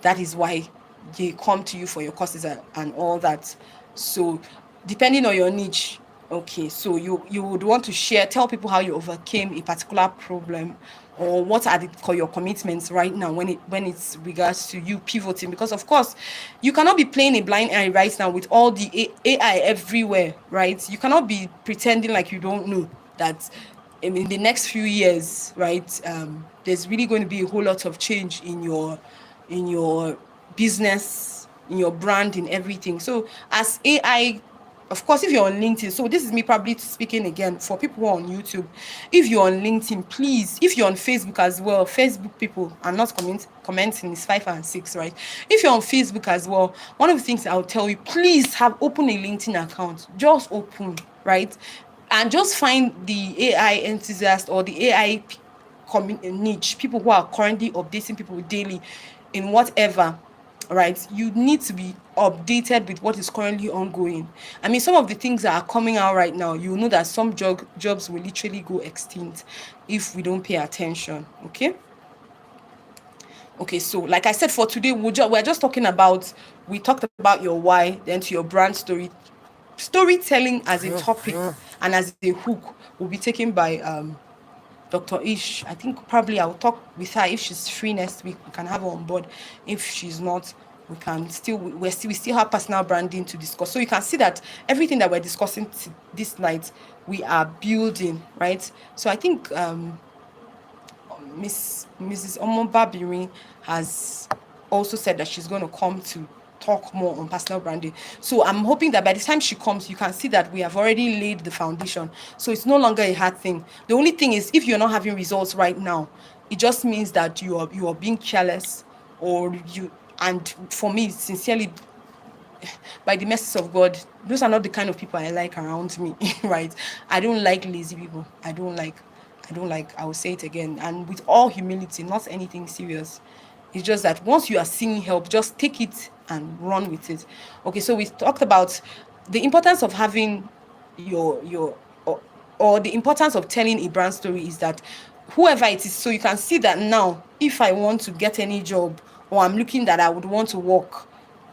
That is why they come to you for your courses and all that. So depending on your niche, okay, so you would want to tell people how you overcame a particular problem, or what are your commitments right now when it's regards to you pivoting, because of course you cannot be playing a blind eye right now with all the AI everywhere, right? You cannot be pretending like you don't know that in the next few years, right, there's really going to be a whole lot of change in your business, in your brand, in everything. So as AI, of course, if you're on LinkedIn, so this is me probably speaking again for people who are on YouTube. If you're on LinkedIn, please, if you're on Facebook as well, Facebook people are not commenting, is 5 and 6, right? If you're on Facebook as well, one of the things I'll tell you, please open a LinkedIn account. Just open, right? And just find the AI enthusiast or the AI niche, people who are currently updating people daily in whatever, right? You need to be updated with what is currently ongoing. I mean, some of the things that are coming out right now, you know that some jobs will literally go extinct if we don't pay attention. Okay, so like I said, for today, we're just talking about, we talked about your why, then to your brand story, storytelling as a topic and as a hook will be taken by Dr. Ish. I think probably I'll talk with her if she's free next week. We can have her on board. If she's not, we still have personal branding to discuss. So you can see that everything that we're discussing this night, we are building, right? So I think Mrs. Omobabirin has also said that she's going to come to talk more on personal branding. So I'm hoping that by the time she comes, you can see that we have already laid the foundation. So it's no longer a hard thing. The only thing is, if you're not having results right now, it just means that you are being careless, or you. And for me, sincerely, by the mercy of God, those are not the kind of people I like around me, right? I don't like lazy people. I don't like, I will say it again, and with all humility, not anything serious. It's just that once you are seeing help, just take it and run with it. Okay, so we talked about the importance of having or the importance of telling a brand story is that whoever it is, so you can see that now, if I want to get any job, or I'm looking that I would want to work,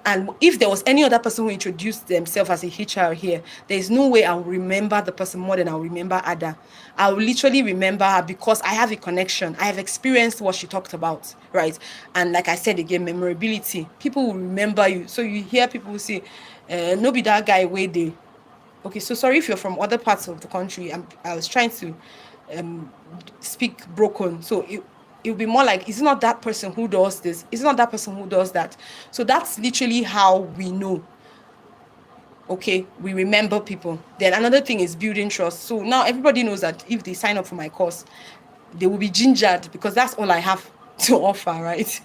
and if there was any other person who introduced themselves as a HR here, there's no way I'll remember the person more than I'll remember Ada. I'll literally remember her because I have a connection. I have experienced what she talked about, right? And like I said again, memorability. People will remember you. So you hear people say, no be that guy where they. Okay, so sorry if you're from other parts of the country. I was trying to speak broken. So it will be more like, it's not that person who does this, it's not that person who does that. So that's literally how we know. Okay, we remember people. Then another thing is building trust. So now everybody knows that if they sign up for my course, they will be gingered because that's all I have to offer, right?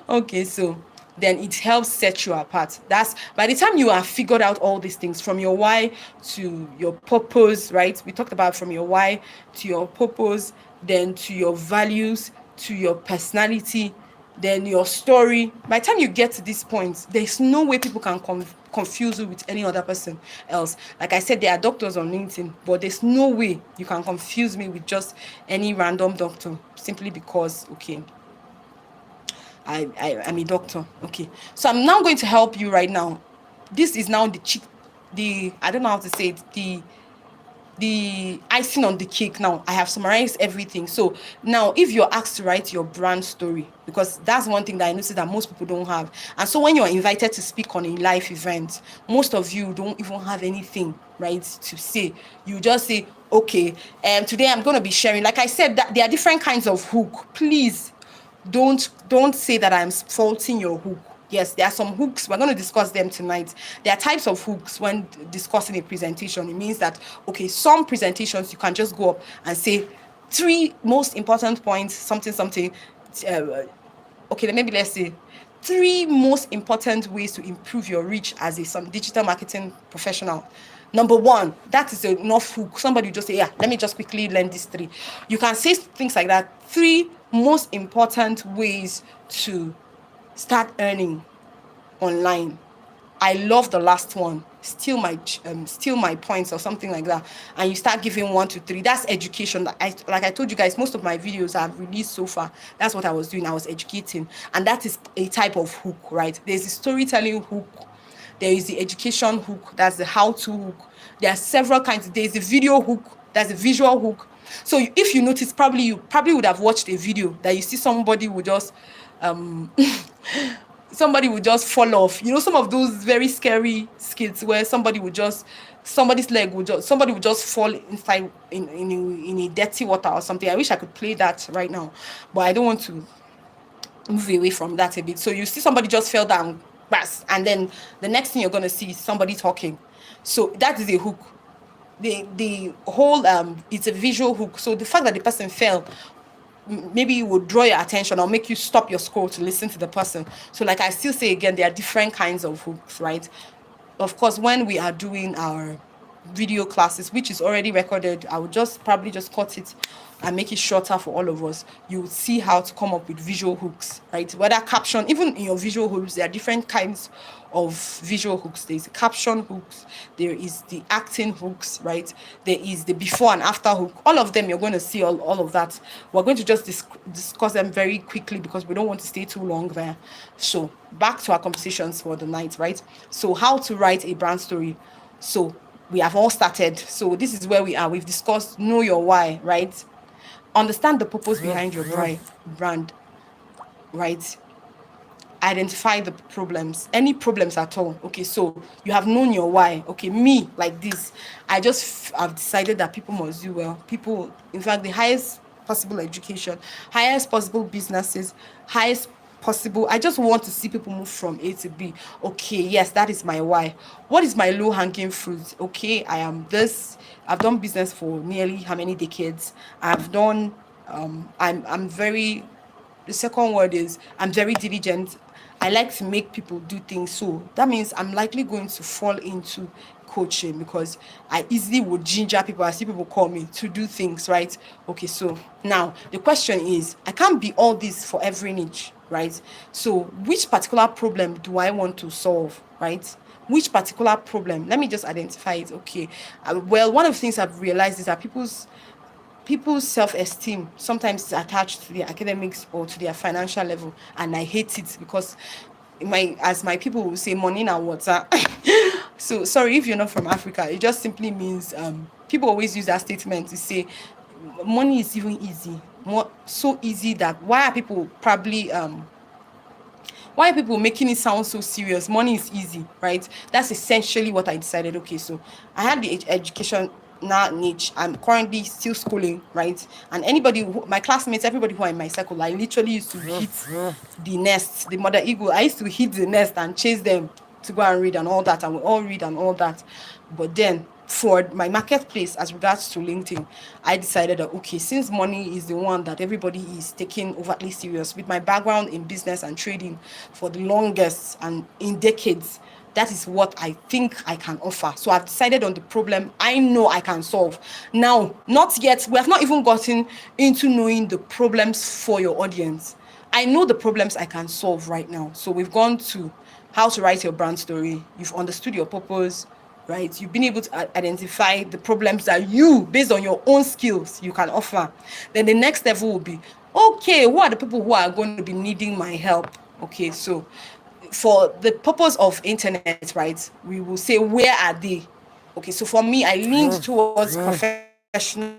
Okay, so then it helps set you apart. That's by the time you have figured out all these things, from your why to your purpose, right? We talked about from your why to your purpose, then to your values, to your personality, then your story. By the time you get to this point, there's no way people can confuse you with any other person else. Like I said, there are doctors on LinkedIn, but there's no way you can confuse me with just any random doctor simply because, okay, I'm a doctor. Okay, so I'm now going to help you right now. This is now the I don't know how to say it, the icing on the cake. Now I have summarized everything. So now if you're asked to write your brand story, because that's one thing that I noticed that most people don't have, and so when you're invited to speak on a live event, most of you don't even have anything right to say. You just say, okay, today I'm going to be sharing, like I said, that there are different kinds of hook. Please don't say that I'm faulting your hook. Yes, there are some hooks. We're going to discuss them tonight. There are types of hooks when discussing a presentation. It means that, okay, some presentations you can just go up and say 3 most important points, something. Okay, maybe let's say 3 most important ways to improve your reach as some digital marketing professional. Number 1, that is enough hook. Somebody will just say, yeah, let me just quickly learn these 3. You can say things like that. 3 most important ways to start earning online. I love the last one. Steal my points or something like that. And you start giving 1 to 3. That's education. Like I told you guys, most of my videos I've released so far, that's what I was doing. I was educating. And that is a type of hook, right? There's the storytelling hook. There is the education hook. That's the how-to hook. There are several kinds. There's the video hook. That's the visual hook. So if you notice, you probably would have watched a video that you see somebody would just somebody would just fall off. You know, some of those very scary skits where somebody would just fall inside in a dirty water or something. I wish I could play that right now, but I don't want to move away from that a bit. So you see somebody just fell down, and then the next thing you're going to see is somebody talking. So that is a hook. The whole it's a visual hook. So the fact that the person fell maybe it would draw your attention or make you stop your scroll to listen to the person. So like I still say again, there are different kinds of hooks, right? Of course, when we are doing our video classes, which is already recorded, I would probably just cut it and make it shorter for all of us. You would see how to come up with visual hooks, right? Whether caption, even in your visual hooks, there are different kinds of visual hooks. There's the caption hooks, there is the acting hooks, right? There is the before and after hook. All of them, you're going to see all of that. We're going to just discuss them very quickly because we don't want to stay too long there. So back to our conversations for the night, right? So how to write a brand story. So we have all started. So this is where we are. We've discussed know your why, right? Understand the purpose behind your brand, right? Identify the problems, any problems at all. Okay, so you have known your why. Okay, me like this, I've decided that people must do well. People, in fact, the highest possible education, highest possible businesses, highest possible. I just want to see people move from A to B. Okay, yes, that is my why. What is my low hanging fruit? Okay, I am this. I've done business for nearly how many decades? I've done. I'm very, the second word is I'm very diligent. I like to make people do things. So that means I'm likely going to fall into coaching because I easily would ginger people. I see people call me to do things, right? Okay, so now the question is, I can't be all this for every niche, right? So which particular problem do I want to solve, right? Which particular problem? Let me just identify it. Okay. Well, one of the things I've realized is that people's self-esteem sometimes is attached to their academics or to their financial level, and I hate it because my people will say, money na water. So sorry if you're not from Africa, it just simply means people always use that statement to say money is even easy, more so easy that why are people making it sound so serious? Money is easy, right? That's essentially what I decided. Okay, so I had the education now niche. I'm currently still schooling, right? And my classmates, everybody who are in my circle, I literally used to hit the nest, the mother eagle. I used to hit the nest and chase them to go and read and all that, and we all read and all that. But then for my marketplace, as regards to LinkedIn, I decided that okay, since money is the one that everybody is taking overtly serious, with my background in business and trading for the longest and in decades, that is what I think I can offer. So I've decided on the problem I know I can solve. Now, not yet, we have not even gotten into knowing the problems for your audience. I know the problems I can solve right now. So we've gone to how to write your brand story. You've understood your purpose, right? You've been able to identify the problems that you, based on your own skills, you can offer. Then the next level will be, okay, who are the people who are going to be needing my help? Okay, so for the purpose of internet, right, we will say, where are they? Okay, so for me, I leaned towards professional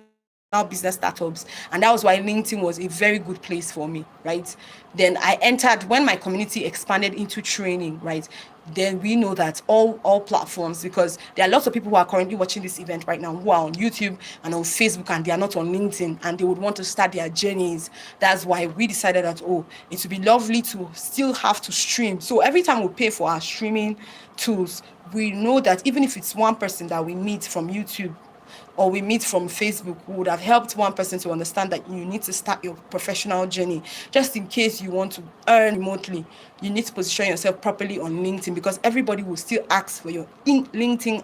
business startups, and that was why LinkedIn was a very good place for me, right? Then I entered, when my community expanded into training, right? Then we know that all platforms, because there are lots of people who are currently watching this event right now who are on YouTube and on Facebook and they are not on LinkedIn, and they would want to start their journeys. That's why we decided that, oh, it would be lovely to still have to stream. So every time we pay for our streaming tools, we know that even if it's one person that we meet from YouTube or we meet from Facebook, we would have helped one person to understand that you need to start your professional journey. Just in case you want to earn remotely, you need to position yourself properly on LinkedIn, because everybody will still ask for your LinkedIn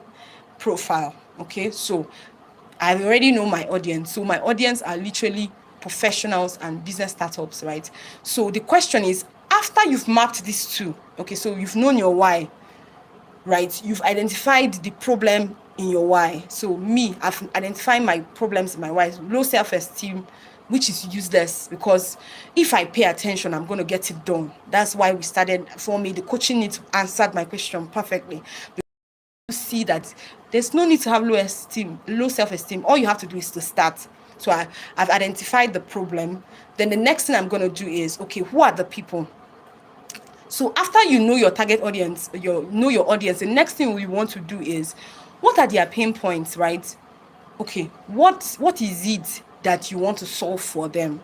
profile. Okay, so I already know my audience. So my audience are literally professionals and business startups, right? So the question is, after you've mapped these two, okay, so you've known your why, right? You've identified the problem in your why. So me, I've identified my problems in my why. Low self-esteem, which is useless, because if I pay attention, I'm going to get it done. That's why we started. For me, the coaching needs answered my question perfectly. See that there's no need to have low self-esteem. All you have to do is to start. So I've identified the problem. Then the next thing I'm going to do is, okay, who are the people? So after you know your target audience, your audience, the next thing we want to do is, what are their pain points, right? Okay, what is it that you want to solve for them?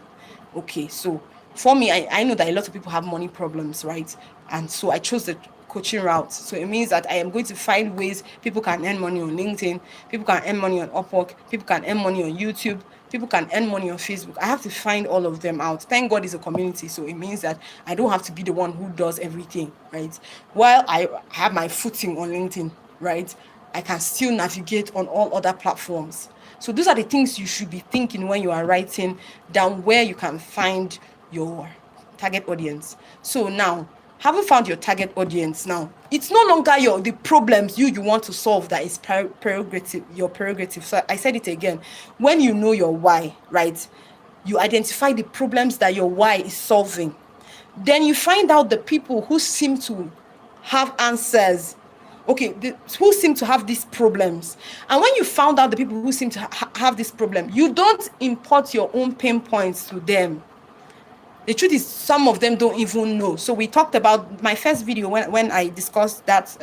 Okay, so for me, I know that a lot of people have money problems, right? And so I chose the coaching route. So it means that I am going to find ways people can earn money on LinkedIn, people can earn money on Upwork, people can earn money on YouTube, people can earn money on Facebook. I have to find all of them out. Thank God it's a community, so it means that I don't have to be the one who does everything, right? While I have my footing on LinkedIn, right, I can still navigate on all other platforms. So those are the things you should be thinking when you are writing down where you can find your target audience. So now, having found your target audience, now it's no longer the problems you want to solve that is your prerogative. So I said it again. When you know your why, right, you identify the problems that your why is solving. Then you find out the people who seem to have answers okay, who seem to have these problems. And when you found out the people who seem to have this problem, you don't import your own pain points to them. The truth is, some of them don't even know. So we talked about my first video when I discussed that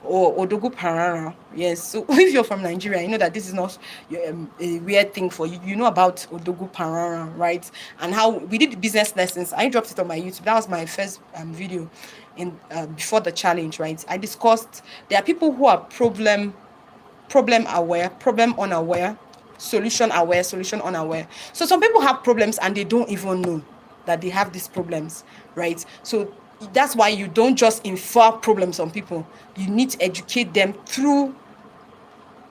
or Odogu Parara. Yes. So if you're from Nigeria, you know that this is not a weird thing for you. You know about Odogu Parara, right? And how we did business lessons. I dropped it on my YouTube. That was my first video in before the challenge, right? I discussed there are people who are problem aware, problem unaware, solution aware, solution unaware. So some people have problems and they don't even know that they have these problems, right? So that's why you don't just infer problems on people. You need to educate them through,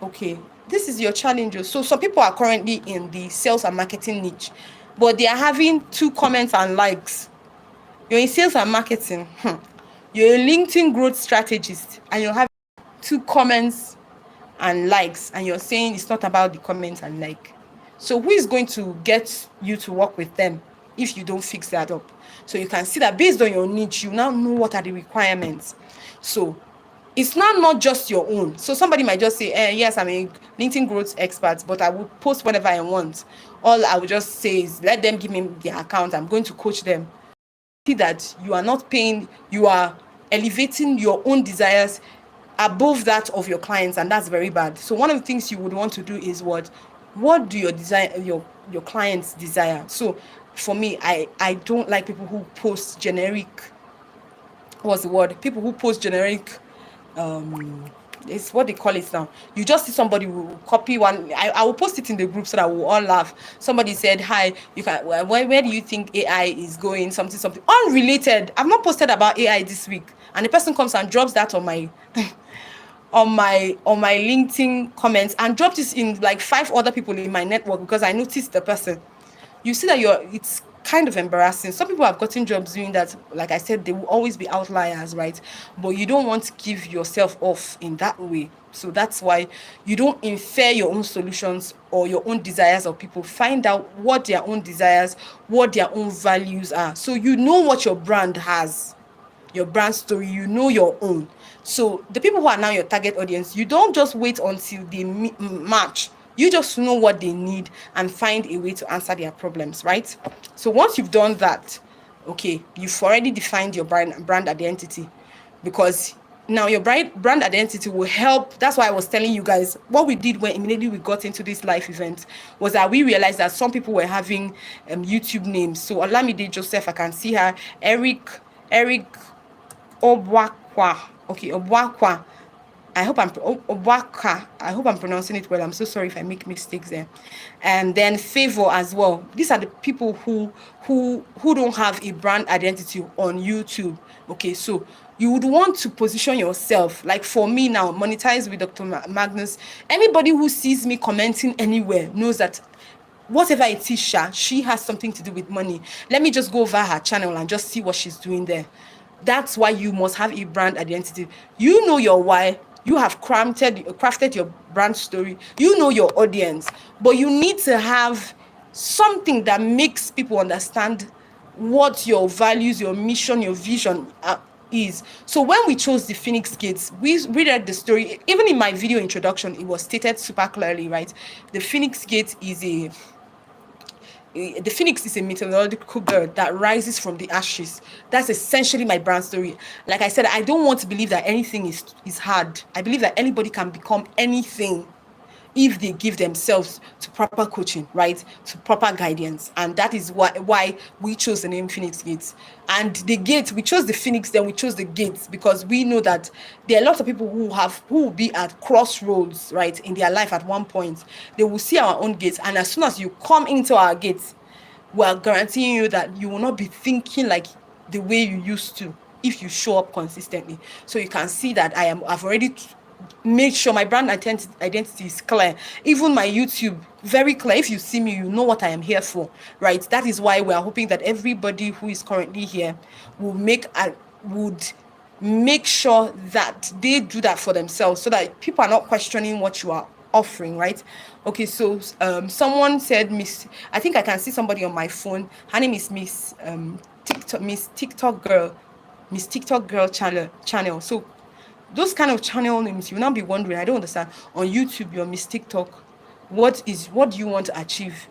okay, this is your challenge. So some people are currently in the sales and marketing niche, but they are having 2 comments and likes. You're in sales and marketing. You're a LinkedIn growth strategist and you're having 2 comments and likes, and you're saying it's not about the comments and like. So who is going to get you to work with them if you don't fix that up? So you can see that based on your niche, you now know what are the requirements. So it's not just your own. So somebody might just say, yes, I'm a LinkedIn growth expert, but I would post whatever I want. All I would just say is let them give me their account. I'm going to coach them. See that you are not paying, you are elevating your own desires above that of your clients, and that's very bad. So one of the things you would want to do is what do your clients desire? So for me, I don't like people who post generic, what's the word, people who post generic, it's what they call it now. You just see somebody will copy one. I will post it in the group so that we'll all laugh. Somebody said, hi, you can, where do you think AI is going? Something unrelated. I've not posted about AI this week, and the person comes and drops that on my on my LinkedIn comments and dropped this in like 5 other people in my network because I noticed the person. You see that it's kind of embarrassing. Some people have gotten jobs doing that. Like I said, they will always be outliers, right? But you don't want to give yourself off in that way. So that's why you don't infer your own solutions or your own desires of people. Find out what their own desires, what their own values are. So you know what your brand has, your brand story, you know your own. So the people who are now your target audience, you don't just wait until they match. You just know what they need and find a way to answer their problems, right? So once you've done that, okay, you've already defined your brand identity, because now your brand identity will help. That's why I was telling you guys what we did when immediately we got into this live event was that we realized that some people were having YouTube names. So Olamide Joseph, I can see her, Eric Obwakwa. Okay, Obwakwa. I hope I'm pronouncing it well. I'm so sorry if I make mistakes there. And then Favor as well. These are the people who don't have a brand identity on YouTube. Okay, so you would want to position yourself. Like for me now, Monetize with Dr. Magnus. Anybody who sees me commenting anywhere knows that whatever it is, she has something to do with money. Let me just go over her channel and just see what she's doing there. That's why you must have a brand identity. You know your why. You have crafted your brand story. You know your audience, but you need to have something that makes people understand what your values, your mission, your vision is. So when we chose the Phoenix Gates, we read the story. Even in my video introduction, it was stated super clearly, right? The Phoenix Gate is the phoenix is a mythological bird that rises from the ashes. That's essentially my brand story. Like I said, I don't want to believe that anything is hard. I believe that anybody can become anything if they give themselves to proper coaching, right? To proper guidance. And that is why we chose the name Phoenix Gates. And the gate, we chose the Phoenix, then we chose the gates, because we know that there are lots of people who will be at crossroads, right, in their life at one point. They will see our own gates. And as soon as you come into our gates, we are guaranteeing you that you will not be thinking like the way you used to if you show up consistently. So you can see that I've already made sure my brand identity is clear. Even my YouTube, very clear. If you see me, you know what I am here for, right? That is why we are hoping that everybody who is currently here would make sure that they do that for themselves, so that people are not questioning what you are offering, right? Okay, so someone said I think I can see somebody on my phone. Her name is Miss TikTok Girl channel. So those kind of channel names, you will now be wondering, I don't understand. On YouTube, your Miss TikTok, what do you want to achieve?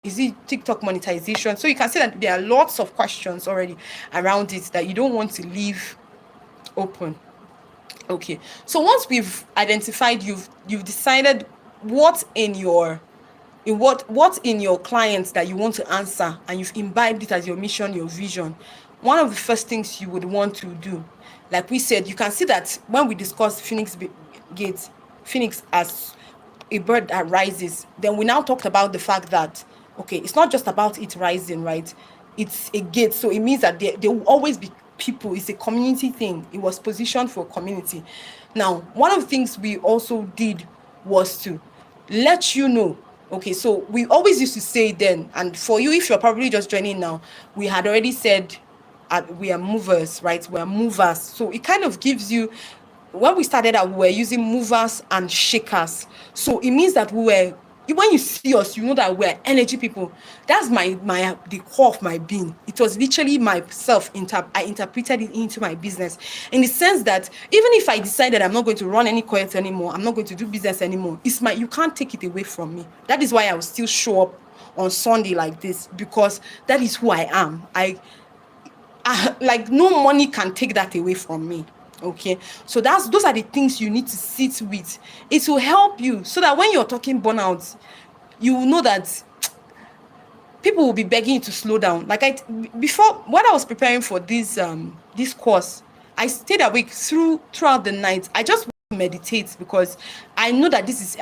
Is it TikTok monetization? So you can see that there are lots of questions already around it that you don't want to leave open. Okay, so once we've identified, you've decided what in your what in your clients that you want to answer, and you've imbibed it as your mission, your vision. One of the first things you would want to do, like we said, you can see that when we discussed Gates, Phoenix as a bird that rises, then we now talked about the fact that, okay, it's not just about it rising, right? It's a gate, so it means that there will always be people. It's a community thing. It was positioned for community. Now, one of the things we also did was to let you know. Okay, so we always used to say then, and for you, if you're probably just joining now, we had already said we are movers, right? We are movers. So it kind of gives you, when we started out, we were using movers and shakers. So it means that we were, when you see us, you know that we're energy people. That's the core of my being. It was literally myself. I interpreted it into my business, in the sense that even if I decided I'm not going to run any coils anymore, I'm not going to do business anymore, you can't take it away from me. That is why I will still show up on Sunday like this, because that is who I am. I like, no money can take that away from me. Okay, so those are the things you need to sit with. It will help you so that when you're talking burnout, you will know that people will be begging you to slow down. Like before, when I was preparing for this course, I stayed awake throughout the night. I just meditate, because I know that this is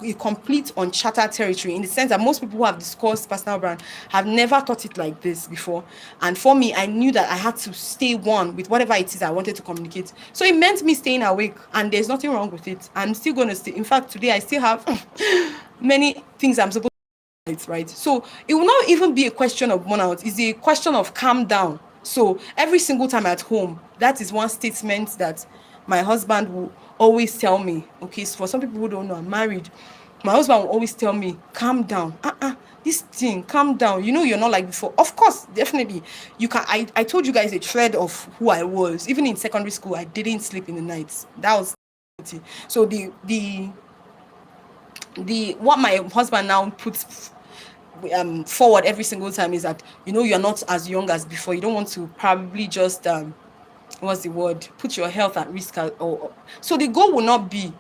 a complete uncharted territory, in the sense that most people who have discussed personal brand have never taught it like this before. And for me, I knew that I had to stay one with whatever it is I wanted to communicate. So it meant me staying awake, and there's nothing wrong with it. I'm still going to stay. In fact, today I still have many things I'm supposed to do, right? So it will not even be a question of burnout. It's a question of calm down. So every single time at home, that is one statement that my husband will always tell me. Okay, so for some people who don't know, I'm married. My husband will always tell me, calm down. This thing, calm down. You know, you're not like before. Of course, definitely. You can. I told you guys a thread of who I was. Even in secondary school, I didn't sleep in the nights. That was so the what my husband now puts forward every single time is that, you know, you're not as young as before. You don't want to probably just what's the word, put your health at risk, or so the goal will not be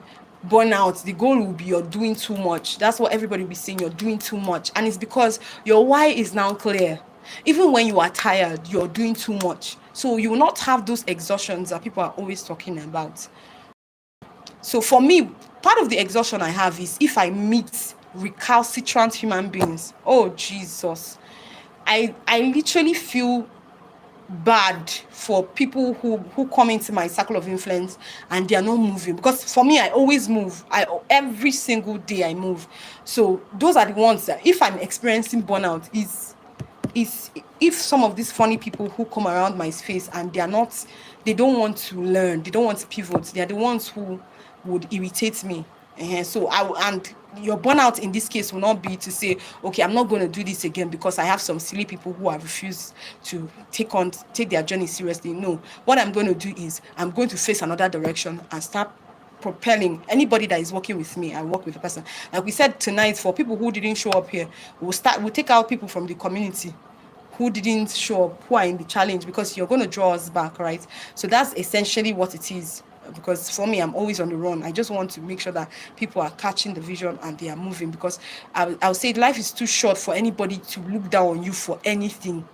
burnout. The goal will be you're doing too much. That's what everybody will be saying, you're doing too much. And it's because your why is now clear. Even when you are tired, you're doing too much, so you will not have those exhaustions that people are always talking about. So for me, part of the exhaustion I have is if I meet recalcitrant human beings. Oh Jesus, I literally feel bad for people who come into my circle of influence and they are not moving, because for me, I always move. Every single day I move. So those are the ones that, if I'm experiencing burnout, is if some of these funny people who come around my space and they don't want to learn, they don't want to pivot, they are the ones who would irritate me. So and your burnout in this case will not be to say, okay, I'm not going to do this again because I have some silly people who have refused to take their journey seriously. No, what I'm going to do is I'm going to face another direction and start propelling. Anybody that is working with me, I work with the person. Like we said tonight, for people who didn't show up here, we'll take out people from the community who didn't show up, who are in the challenge, because you're going to draw us back, right? So that's essentially what it is. Because for me, I'm always on the run. I just want to make sure that people are catching the vision and they are moving, because I'll say life is too short for anybody to look down on you for anything.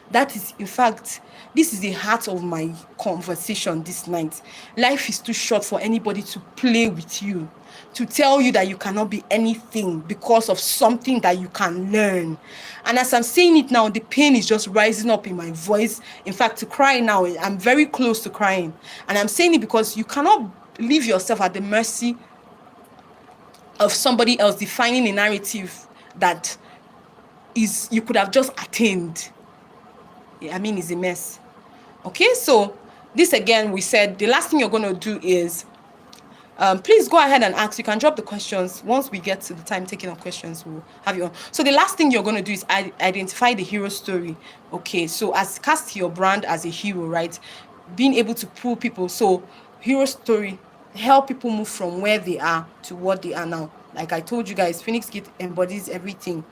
That is, in fact, this is the heart of my conversation this night. Life is too short for anybody to play with you, to tell you that you cannot be anything because of something that you can learn. And as I'm saying it now, the pain is just rising up in my voice. In fact, to cry now, I'm very close to crying. And I'm saying it because you cannot leave yourself at the mercy of somebody else defining a narrative that you could have just attained. I mean, it's a mess. Okay, so this again, we said the last thing you're going to do is please go ahead and ask. You can drop the questions. Once we get to the time taking of questions, we'll have you on. So the last thing you're going to do is identify the hero story. Okay, so cast your brand as a hero, right? Being able to pull people. So hero story help people move from where they are to what they are now. Like I told you guys, Phoenix Kit embodies everything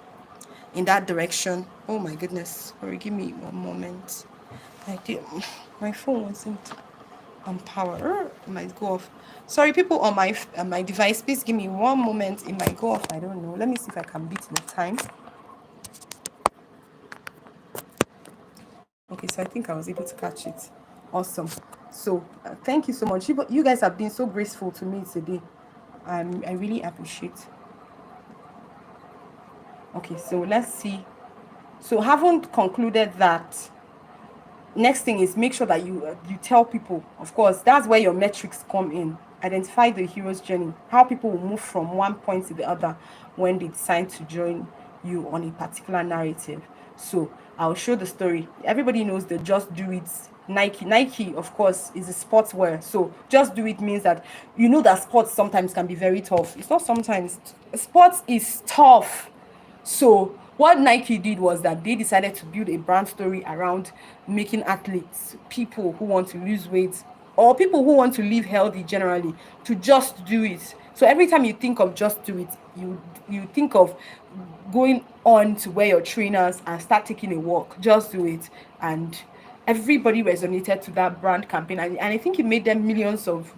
in that direction. Oh my goodness. Sorry, give me one moment. I did my phone wasn't on power. It might go off. Sorry, people on my device, please give me one moment. It might go off. I don't know. Let me see if I can beat the time. Okay, so I think I was able to catch it. Awesome. So thank you so much. You guys have been so graceful to me today. I really appreciate. Okay, so let's see. So haven't concluded that. Next thing is make sure that you tell people. Of course, that's where your metrics come in. Identify the hero's journey, how people will move from one point to the other when they decide to join you on a particular narrative. So I'll show the story. Everybody knows the just do it. Nike of course is a sportswear, so just do it means that you know that sports sometimes can be very tough. It's not sometimes, sports is tough. So what Nike did was that they decided to build a brand story around making athletes, people who want to lose weight or people who want to live healthy generally, to just do it. So every time you think of just do it, you think of going on to where your trainers and start taking a walk. Just do it. And everybody resonated to that brand campaign, and I think it made them millions of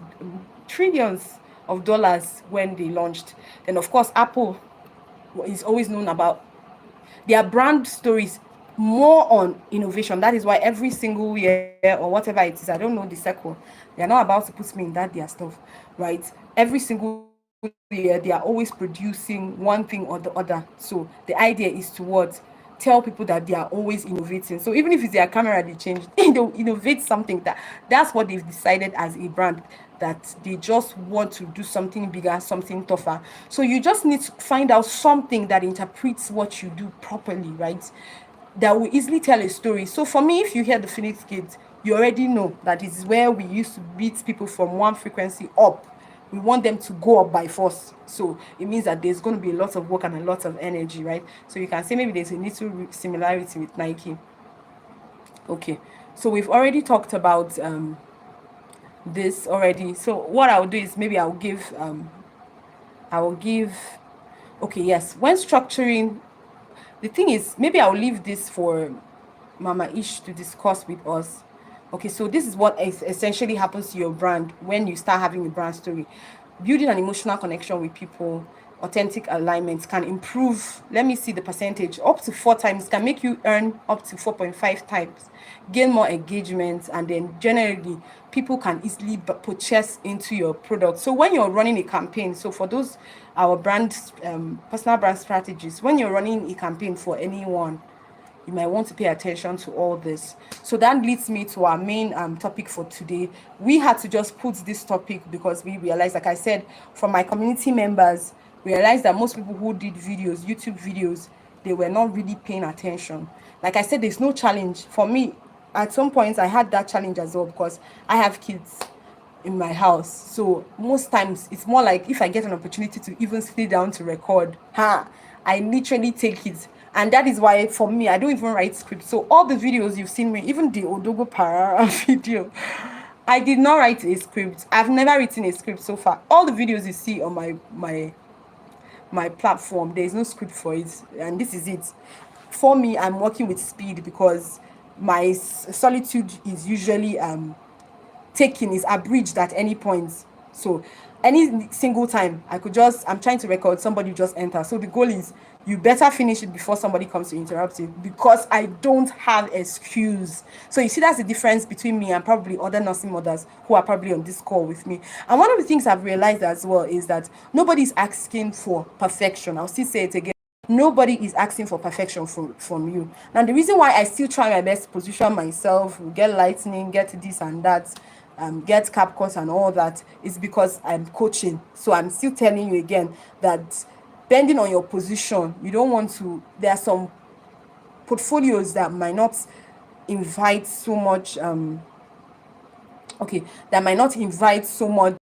trillions of dollars when they launched. Then of course Apple is always known about their brand stories more on innovation. That is why every single year or whatever it is, I don't know the circle, they are not about to put me in that their stuff, right? Every single year they are always producing one thing or the other. So the idea is to what, tell people that they are always innovating. So even if it's their camera they change, they'll innovate something. That's what they've decided as a brand, that they just want to do something bigger, something tougher. So you just need to find out something that interprets what you do properly, right? That will easily tell a story. So for me, if you hear the Phoenix Kids, you already know that it's where we used to beat people from one frequency up. We want them to go up by force. So it means that there's going to be a lot of work and a lot of energy, right? So you can say maybe there's a little similarity with Nike. Okay, so we've already talked about this already. So what I'll do is maybe I'll give okay, yes, when structuring, the thing is, maybe I'll leave this for Mama Ish to discuss with us. Okay, so this is what essentially happens to your brand when you start having a brand story. Building an emotional connection with people, authentic alignment can improve, let me see the percentage, up to 4 times, can make you earn up to 4.5 times, gain more engagement, and then generally people can easily purchase into your product. So when you're running a campaign, so for those our brand personal brand strategies, when you're running a campaign for anyone, you might want to pay attention to all this. So that leads me to our main topic for today. We had to just put this topic because we realized, like I said, from my community members, we realized that most people who did videos, YouTube videos, they were not really paying attention. Like I said, there's no challenge. For me, at some points, I had that challenge as well because I have kids in my house. So most times it's more like if I get an opportunity to even sit down to record, I literally take it. And that is why for me, I don't even write scripts. So all the videos you've seen me, even the Odogo Para video, I did not write a script. I've never written a script so far. All the videos you see on my platform, there is no script for it. And this is it. For me, I'm working with speed because my solitude is usually taking, is abridged at any point. So any single time I'm trying to record, somebody just enter. So the goal is you better finish it before somebody comes to interrupt you, because I don't have excuse. So you see, that's the difference between me and probably other nursing mothers who are probably on this call with me. And one of the things I've realized as well is that nobody's asking for perfection. I'll still say it again. Nobody is asking for perfection from you. Now, the reason why I still try my best to position myself, get lightning, get this and that, get cap cuts and all that, is because I'm coaching. So I'm still telling you again that depending on your position, you don't want to, there are some portfolios that might not invite so much, that might not invite so much,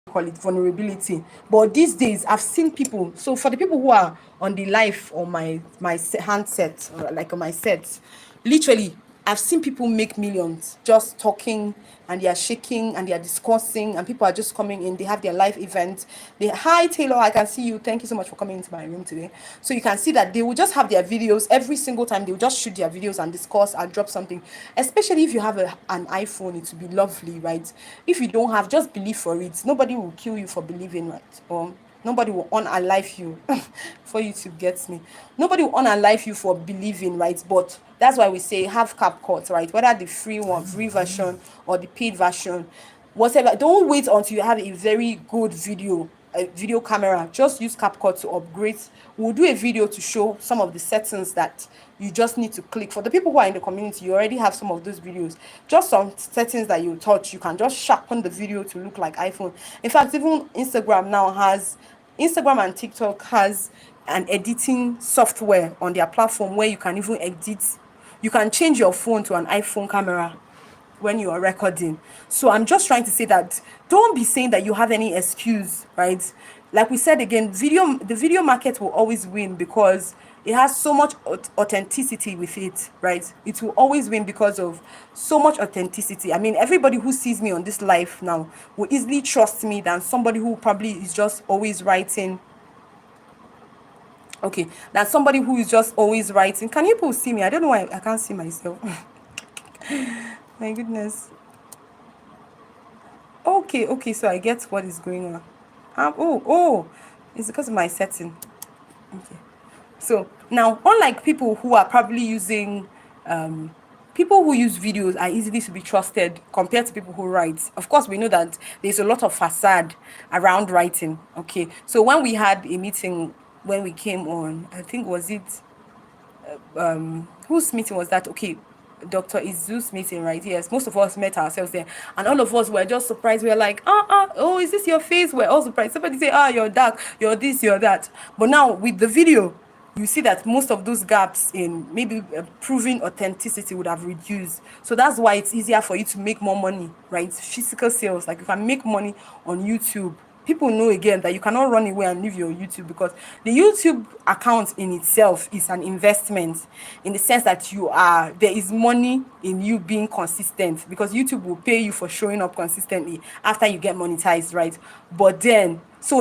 call it vulnerability. But these days I've seen people, so for the people who are on the live or my handset, or like on my sets, literally I've seen people make millions just talking, and they are shaking and they are discussing, and people are just coming in. They have their live event. They, hi Taylor, I can see you. Thank you so much for coming into my room today. So you can see that they will just have their videos every single time. They will just shoot their videos and discuss and drop something. Especially if you have an iPhone, it will be lovely, right? If you don't have, just believe for it. Nobody will kill you for believing, right? Nobody will unalive you for you to get me. Nobody will unalive you for believing, right? But that's why we say have CapCut, right? Whether the free version or the paid version, whatever. Don't wait until you have a very good video camera. Just use CapCut to upgrade. We'll do a video to show some of the settings that you just need to click. For the people who are in the community, you already have some of those videos. Just some settings that you touch. You can just sharpen the video to look like iPhone. In fact, even Instagram and TikTok has an editing software on their platform where you can even edit. You can change your phone to an iPhone camera when you are recording. So I'm just trying to say that don't be saying that you have any excuse, right? Like we said again, the video market will always win because it has so much authenticity with it, right? It will always win because of so much authenticity. I mean, everybody who sees me on this live now will easily trust me than somebody who probably is just always writing. Okay, than somebody who is just always writing. Can you people see me? I don't know why I can't see myself. My goodness. Okay, so I get what is going on. It's because of my setting. Okay. So now, unlike people who are probably using, people who use videos are easily to be trusted compared to people who write. Of course, we know that there's a lot of facade around writing. Okay. So when we had a meeting, when we came on, I think was it, whose meeting was that? Okay, Dr. Izu's meeting, right? Yes, most of us met ourselves there, and all of us were just surprised. We were like, oh, is this your face? We're all surprised. Somebody say, you're dark, you're this, you're that. But now with the video, you see that most of those gaps in maybe proving authenticity would have reduced. So that's why it's easier for you to make more money, right? Physical sales, like you can make money on YouTube. People know again that you cannot run away and leave your YouTube, because the YouTube account in itself is an investment, in the sense that there is money in you being consistent, because YouTube will pay you for showing up consistently after you get monetized, right? But then, so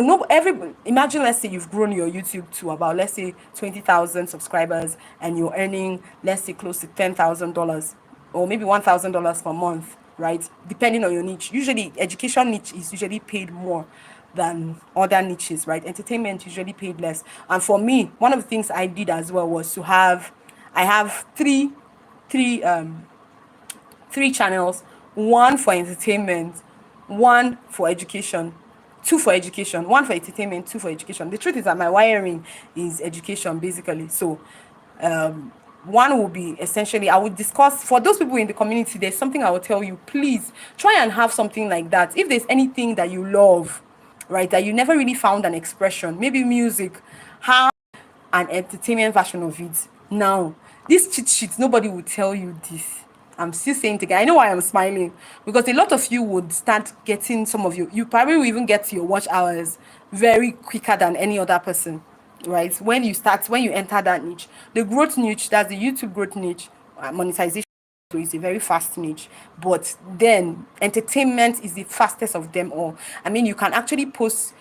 imagine, let's say you've grown your YouTube to about, let's say 20,000 subscribers, and you're earning, let's say, close to $10,000 or maybe $1,000 per month, right? Depending on your niche. Usually education niche is usually paid more than other niches, right? Entertainment usually paid less. And for me, one of the things I did as well was I have three channels: one for entertainment, one for education, two for education, one for entertainment, two for education. The truth is that my wiring is education, basically. So one will be essentially, I would discuss, for those people in the community, there's something I will tell you, please try and have something like that. If there's anything that you love, right, that you never really found an expression, maybe music, have an entertainment version of it. Now, this cheat sheet, nobody will tell you this. I'm still saying it again. I know why I'm smiling, because a lot of you would start getting you probably will even get to your watch hours very quicker than any other person, right? When you enter that niche, the growth niche, that's the YouTube growth niche, monetization is a very fast niche, but then entertainment is the fastest of them all. I mean, you can actually post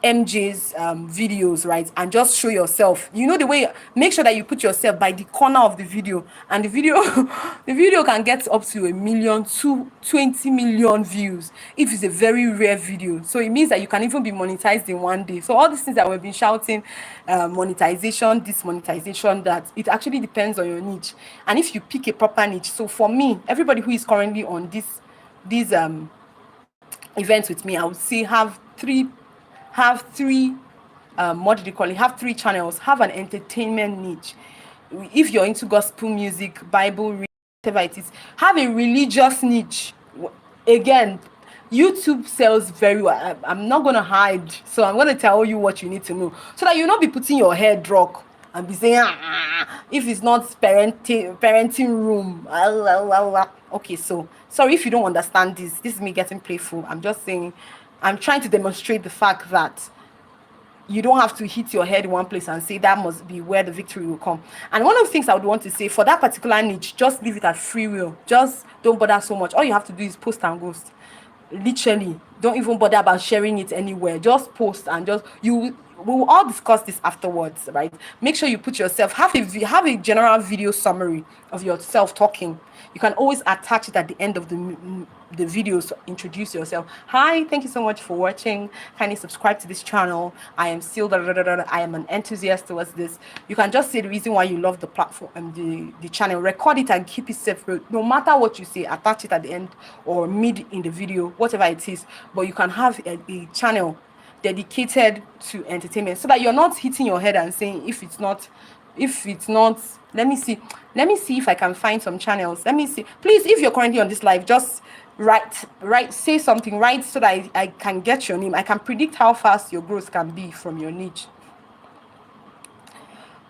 MJ's videos, right, and just show yourself, the way, make sure that you put yourself by the corner of the video, and the video the video can get up to 1 million to 20 million views if it's a very rare video. So it means that you can even be monetized in one day. So all these things that we've been shouting, monetization, this monetization, that, it actually depends on your niche, and if you pick a proper niche. So for me, everybody who is currently on these events with me, I would say have three what do they call it, have three channels. Have an entertainment niche. If you're into gospel music, Bible reading, whatever it is, have a religious niche. Again, YouTube sells very well. I'm not going to hide, so I'm going to tell you what you need to know, so that you'll not be putting your head rock and be saying, if it's not parenting room. Okay, so sorry if you don't understand this is me getting playful. I'm just saying, I'm trying to demonstrate the fact that you don't have to hit your head in one place and say that must be where the victory will come. And one of the things I would want to say, for that particular niche, just leave it at free will. Just don't bother so much. All you have to do is post and ghost. Literally, don't even bother about sharing it anywhere. Just post and just we will all discuss this afterwards, right? Make sure you put yourself, have a general video summary of yourself talking. You can always attach it at the end of the videos to introduce yourself. Hi, thank you so much for watching. Kindly subscribe to this channel. I am still I am an enthusiast towards this. You can just say the reason why you love the platform and the channel. Record it and keep it separate. No matter what you say, attach it at the end or mid in the video, whatever it is. But you can have a channel dedicated to entertainment, so that you're not hitting your head and saying, if it's not, let me see if I can find some channels. Let me see. Please, if you're currently on this live, just write, say something, write, so that I can get your name. I can predict how fast your growth can be from your niche.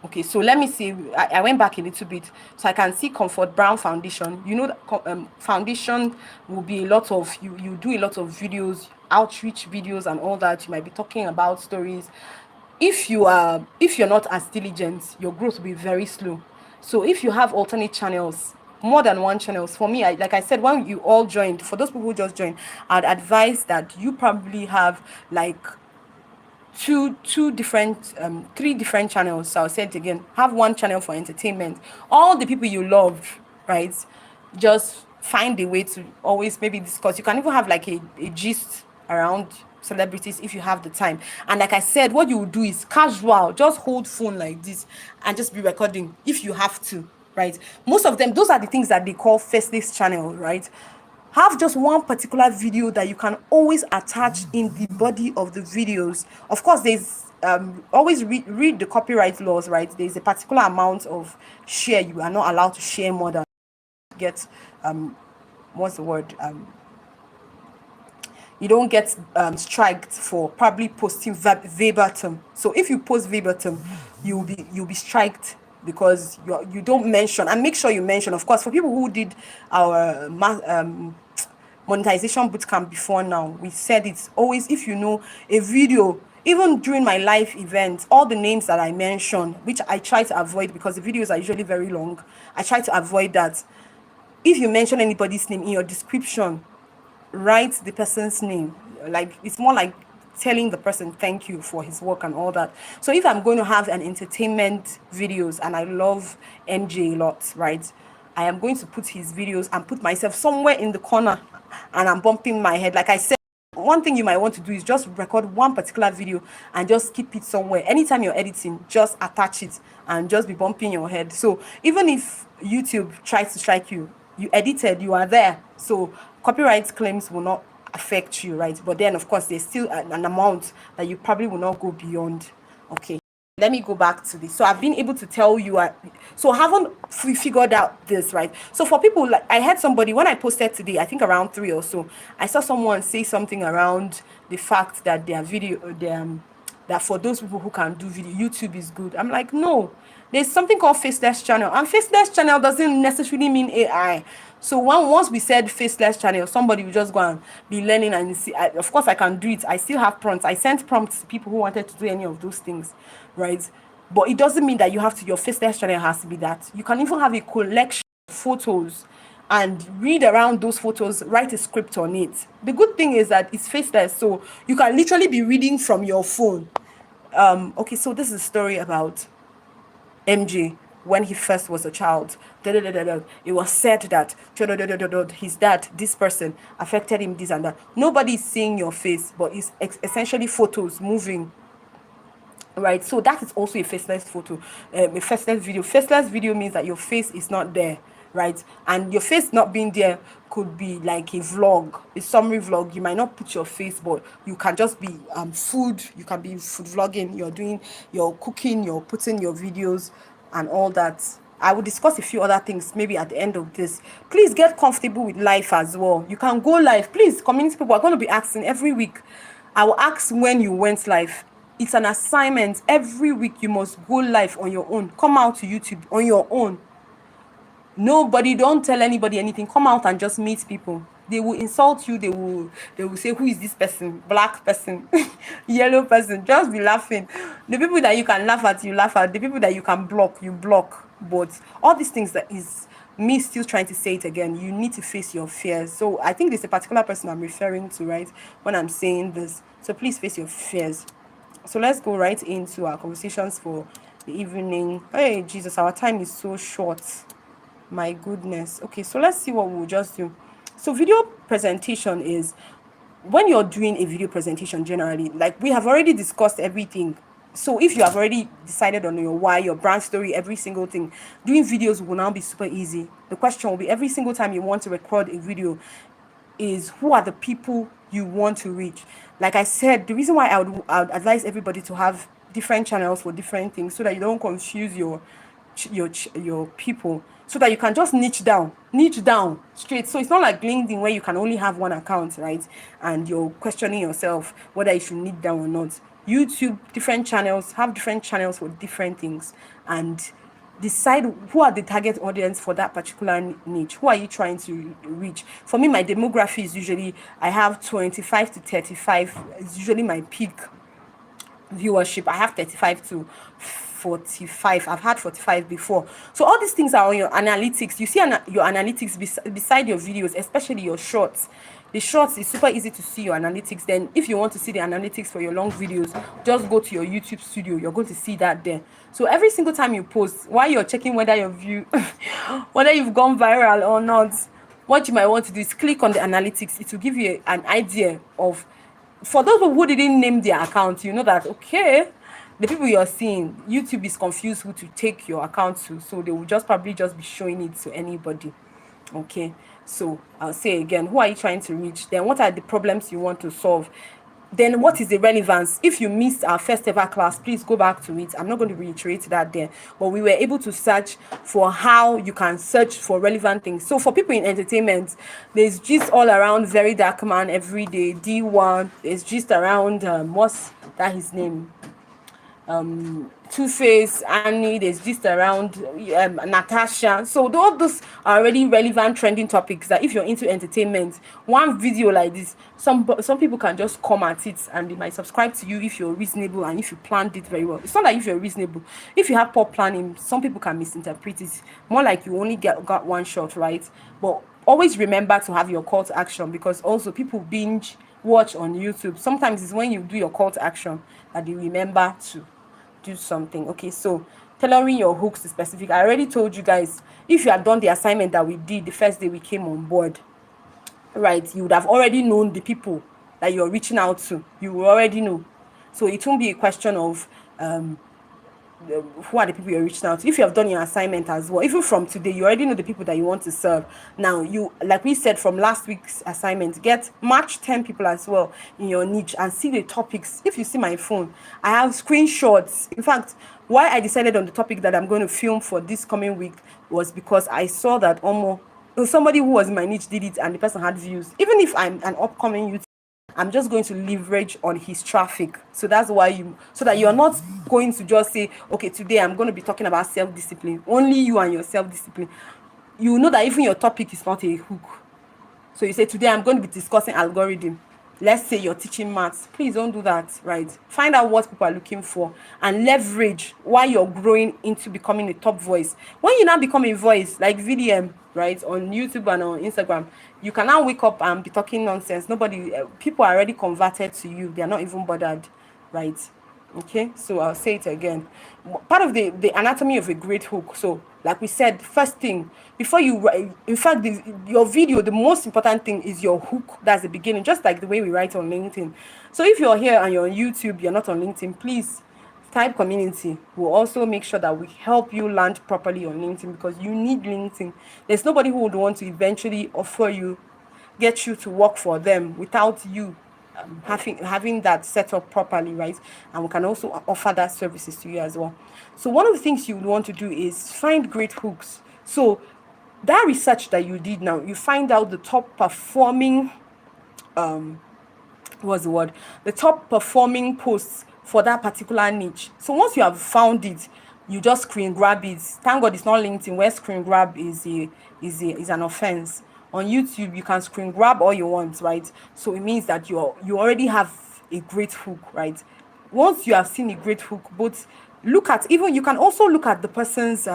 Okay, so let me see. I went back a little bit, so I can see Comfort Brown Foundation. You know that foundation will be a lot of, you do a lot of videos, outreach videos and all that. You might be talking about stories. If you're not as diligent, your growth will be very slow. So if you have alternate channels, more than one channels, for me, like I said, when you all joined, for those people who just joined, I'd advise that you probably have like three different channels. So I'll say it again, have one channel for entertainment. All the people you love, right? Just find a way to always maybe discuss. You can even have like a gist around celebrities if you have the time. And like I said, what you will do is casual, just hold phone like this and just be recording if you have to, right? Most of them, those are the things that they call faceless channel, right? Have just one particular video that you can always attach in the body of the videos. Of course, there's always read the copyright laws, right? There's a particular amount of share. You are not allowed to share more than get what's the word, you don't get striked for probably posting verbatim. So if you post verbatim, you'll be striked because you don't mention, and make sure you mention. Of course, for people who did our monetization bootcamp before now, we said it's always, if you know a video, even during my live events, all the names that I mention, which I try to avoid because the videos are usually very long, I try to avoid that. If you mention anybody's name in your description, write the person's name. Like, it's more like telling the person thank you for his work and all that. So if I'm going to have an entertainment videos, and I love MJ a lot, right, I am going to put his videos and put myself somewhere in the corner and I'm bumping my head. Like I said, one thing you might want to do is just record one particular video and just keep it somewhere. Anytime you're editing, just attach it and just be bumping your head. So even if YouTube tries to strike you, you edited, you are there. So copyright claims will not affect you, right? But then, of course, there's still an amount that you probably will not go beyond. Okay, let me go back to this. So I've been able to tell you, so haven't we figured out this, right? So for people, like I had somebody, when I posted today, I think around 3 or so, I saw someone say something around the fact that their video, that for those people who can do video, YouTube is good. I'm like, no, there's something called faceless channel, and faceless channel doesn't necessarily mean AI. So once we said faceless channel, somebody will just go and be learning and see. Of course, I can do it. I still have prompts. I sent prompts to people who wanted to do any of those things, right? But it doesn't mean that you have to, your faceless channel has to be that. You can even have a collection of photos and read around those photos, write a script on it. The good thing is that it's faceless, so you can literally be reading from your phone. Okay, so this is a story about MJ when he first was a child. It was said that his dad, this person, affected him, this and that. Nobody is seeing your face, but it's essentially photos moving, right? So that is also a faceless photo, a faceless video. Faceless video means that your face is not there, right? And your face not being there could be like a vlog, a summary vlog. You might not put your face, but you can just be food. You can be food vlogging. You're cooking, you're putting your videos and all that. I will discuss a few other things maybe at the end of this. Please get comfortable with life as well. You can go live. Please, community people are going to be asking every week. I will ask when you went live. It's an assignment. Every week you must go live on your own. Come out to YouTube on your own. Nobody, don't tell anybody anything. Come out and just meet people. They will insult you. They will say, who is this person? Black person, yellow person. Just be laughing. The people that you can laugh at, you laugh at. The people that you can block, you block. But all these things, that is me still trying to say it again, you need to face your fears. So I think there's a particular person I'm referring to, right, when I'm saying this. So please face your fears. So let's go right into our conversations for the evening. Hey, Jesus, our time is so short. My goodness. Okay, so let's see what we'll just do. So video presentation is when you're doing a video presentation generally, like we have already discussed everything. So if you have already decided on your why, your brand story, every single thing, doing videos will now be super easy. The question will be, every single time you want to record a video, is who are the people you want to reach. Like I said, the reason why I would advise everybody to have different channels for different things, so that you don't confuse your people, so that you can just niche down straight. So it's not like LinkedIn where you can only have one account, right, and you're questioning yourself whether you should niche down or not. YouTube, different channels, have different channels for different things, and decide who are the target audience for that particular niche. Who are you trying to reach? For me, my demography is usually, I have 25 to 35. It's usually my peak viewership. I have 35 to 45. I've had 45 before. So all these things are on your analytics. You see your analytics beside your videos, especially your shorts. The shorts is super easy to see your analytics. Then if you want to see the analytics for your long videos, just go to your YouTube studio. You're going to see that there. So every single time you post, while you're checking whether your view, whether you've gone viral or not, what you might want to do is click on the analytics. It will give you an idea of, for those who didn't name their account, you know that, okay, the people you're seeing, YouTube is confused who to take your account to, so they will probably just be showing it to anybody. Okay, so I'll say again, who are you trying to reach? Then what are the problems you want to solve? Then what is the relevance? If you missed our first ever class, please go back to it. I'm not going to reiterate that there, but we were able to search for how you can search for relevant things. So for people in entertainment, there's just all around Very Dark Man every day, D1. There's just around what's that his name? Two-Face, Annie, there's just around Natasha. So all those are already relevant trending topics that if you're into entertainment, one video like this, some people can just come at it and they might subscribe to you if you're reasonable and if you planned it very well. It's not like if you're reasonable. If you have poor planning, some people can misinterpret it. More like you only got one shot, right? But always remember to have your call to action, because also people binge watch on YouTube. Sometimes it's when you do your call to action that you remember to do something. Okay, so tailoring your hooks to specific. I already told you guys, if you had done the assignment that we did the first day we came on board, right, you would have already known the people that you're reaching out to. You will already know. So it won't be a question of who are the people you're reaching out to. If you have done your assignment as well, even from today, you already know the people that you want to serve. Now, you, like we said from last week's assignment, match 10 people as well in your niche and see the topics. If you see my phone, I have screenshots. In fact, why I decided on the topic that I'm going to film for this coming week was because I saw that somebody who was in my niche did it and the person had views. Even if I'm an upcoming YouTuber, I'm just going to leverage on his traffic. So that's why so that you're not going to just say, okay, today I'm going to be talking about self-discipline. Only you and your self-discipline. You know that even your topic is not a hook. So you say, today I'm going to be discussing algorithm. Let's say you're teaching maths. Please don't do that, right? Find out what people are looking for and leverage while you're growing into becoming a top voice. When you now become a voice, like VDM, right, on YouTube and on Instagram, you can now wake up and be talking nonsense. People are already converted to you. They are not even bothered, right? Okay, so I'll say it again. Part of the anatomy of a great hook. So like we said, first thing, before you write, in fact, your video, the most important thing is your hook. That's the beginning, just like the way we write on LinkedIn. So if you're here and you're on YouTube, you're not on LinkedIn, please type community. We'll also make sure that we help you land properly on LinkedIn, because you need LinkedIn. There's nobody who would want to eventually get you to work for them without you having that set up properly, right? And we can also offer that services to you as well. So one of the things you would want to do is find great hooks. So that research that you did now, you find out the top performing the top performing posts for that particular niche. So once you have found it, you just screen grab it. Thank God it's not LinkedIn where screen grab is an offense. on YouTube, you can screen grab all you want, right? So it means that you already have a great hook, right? Once you have seen a great hook, but look at, even you can also look at the person's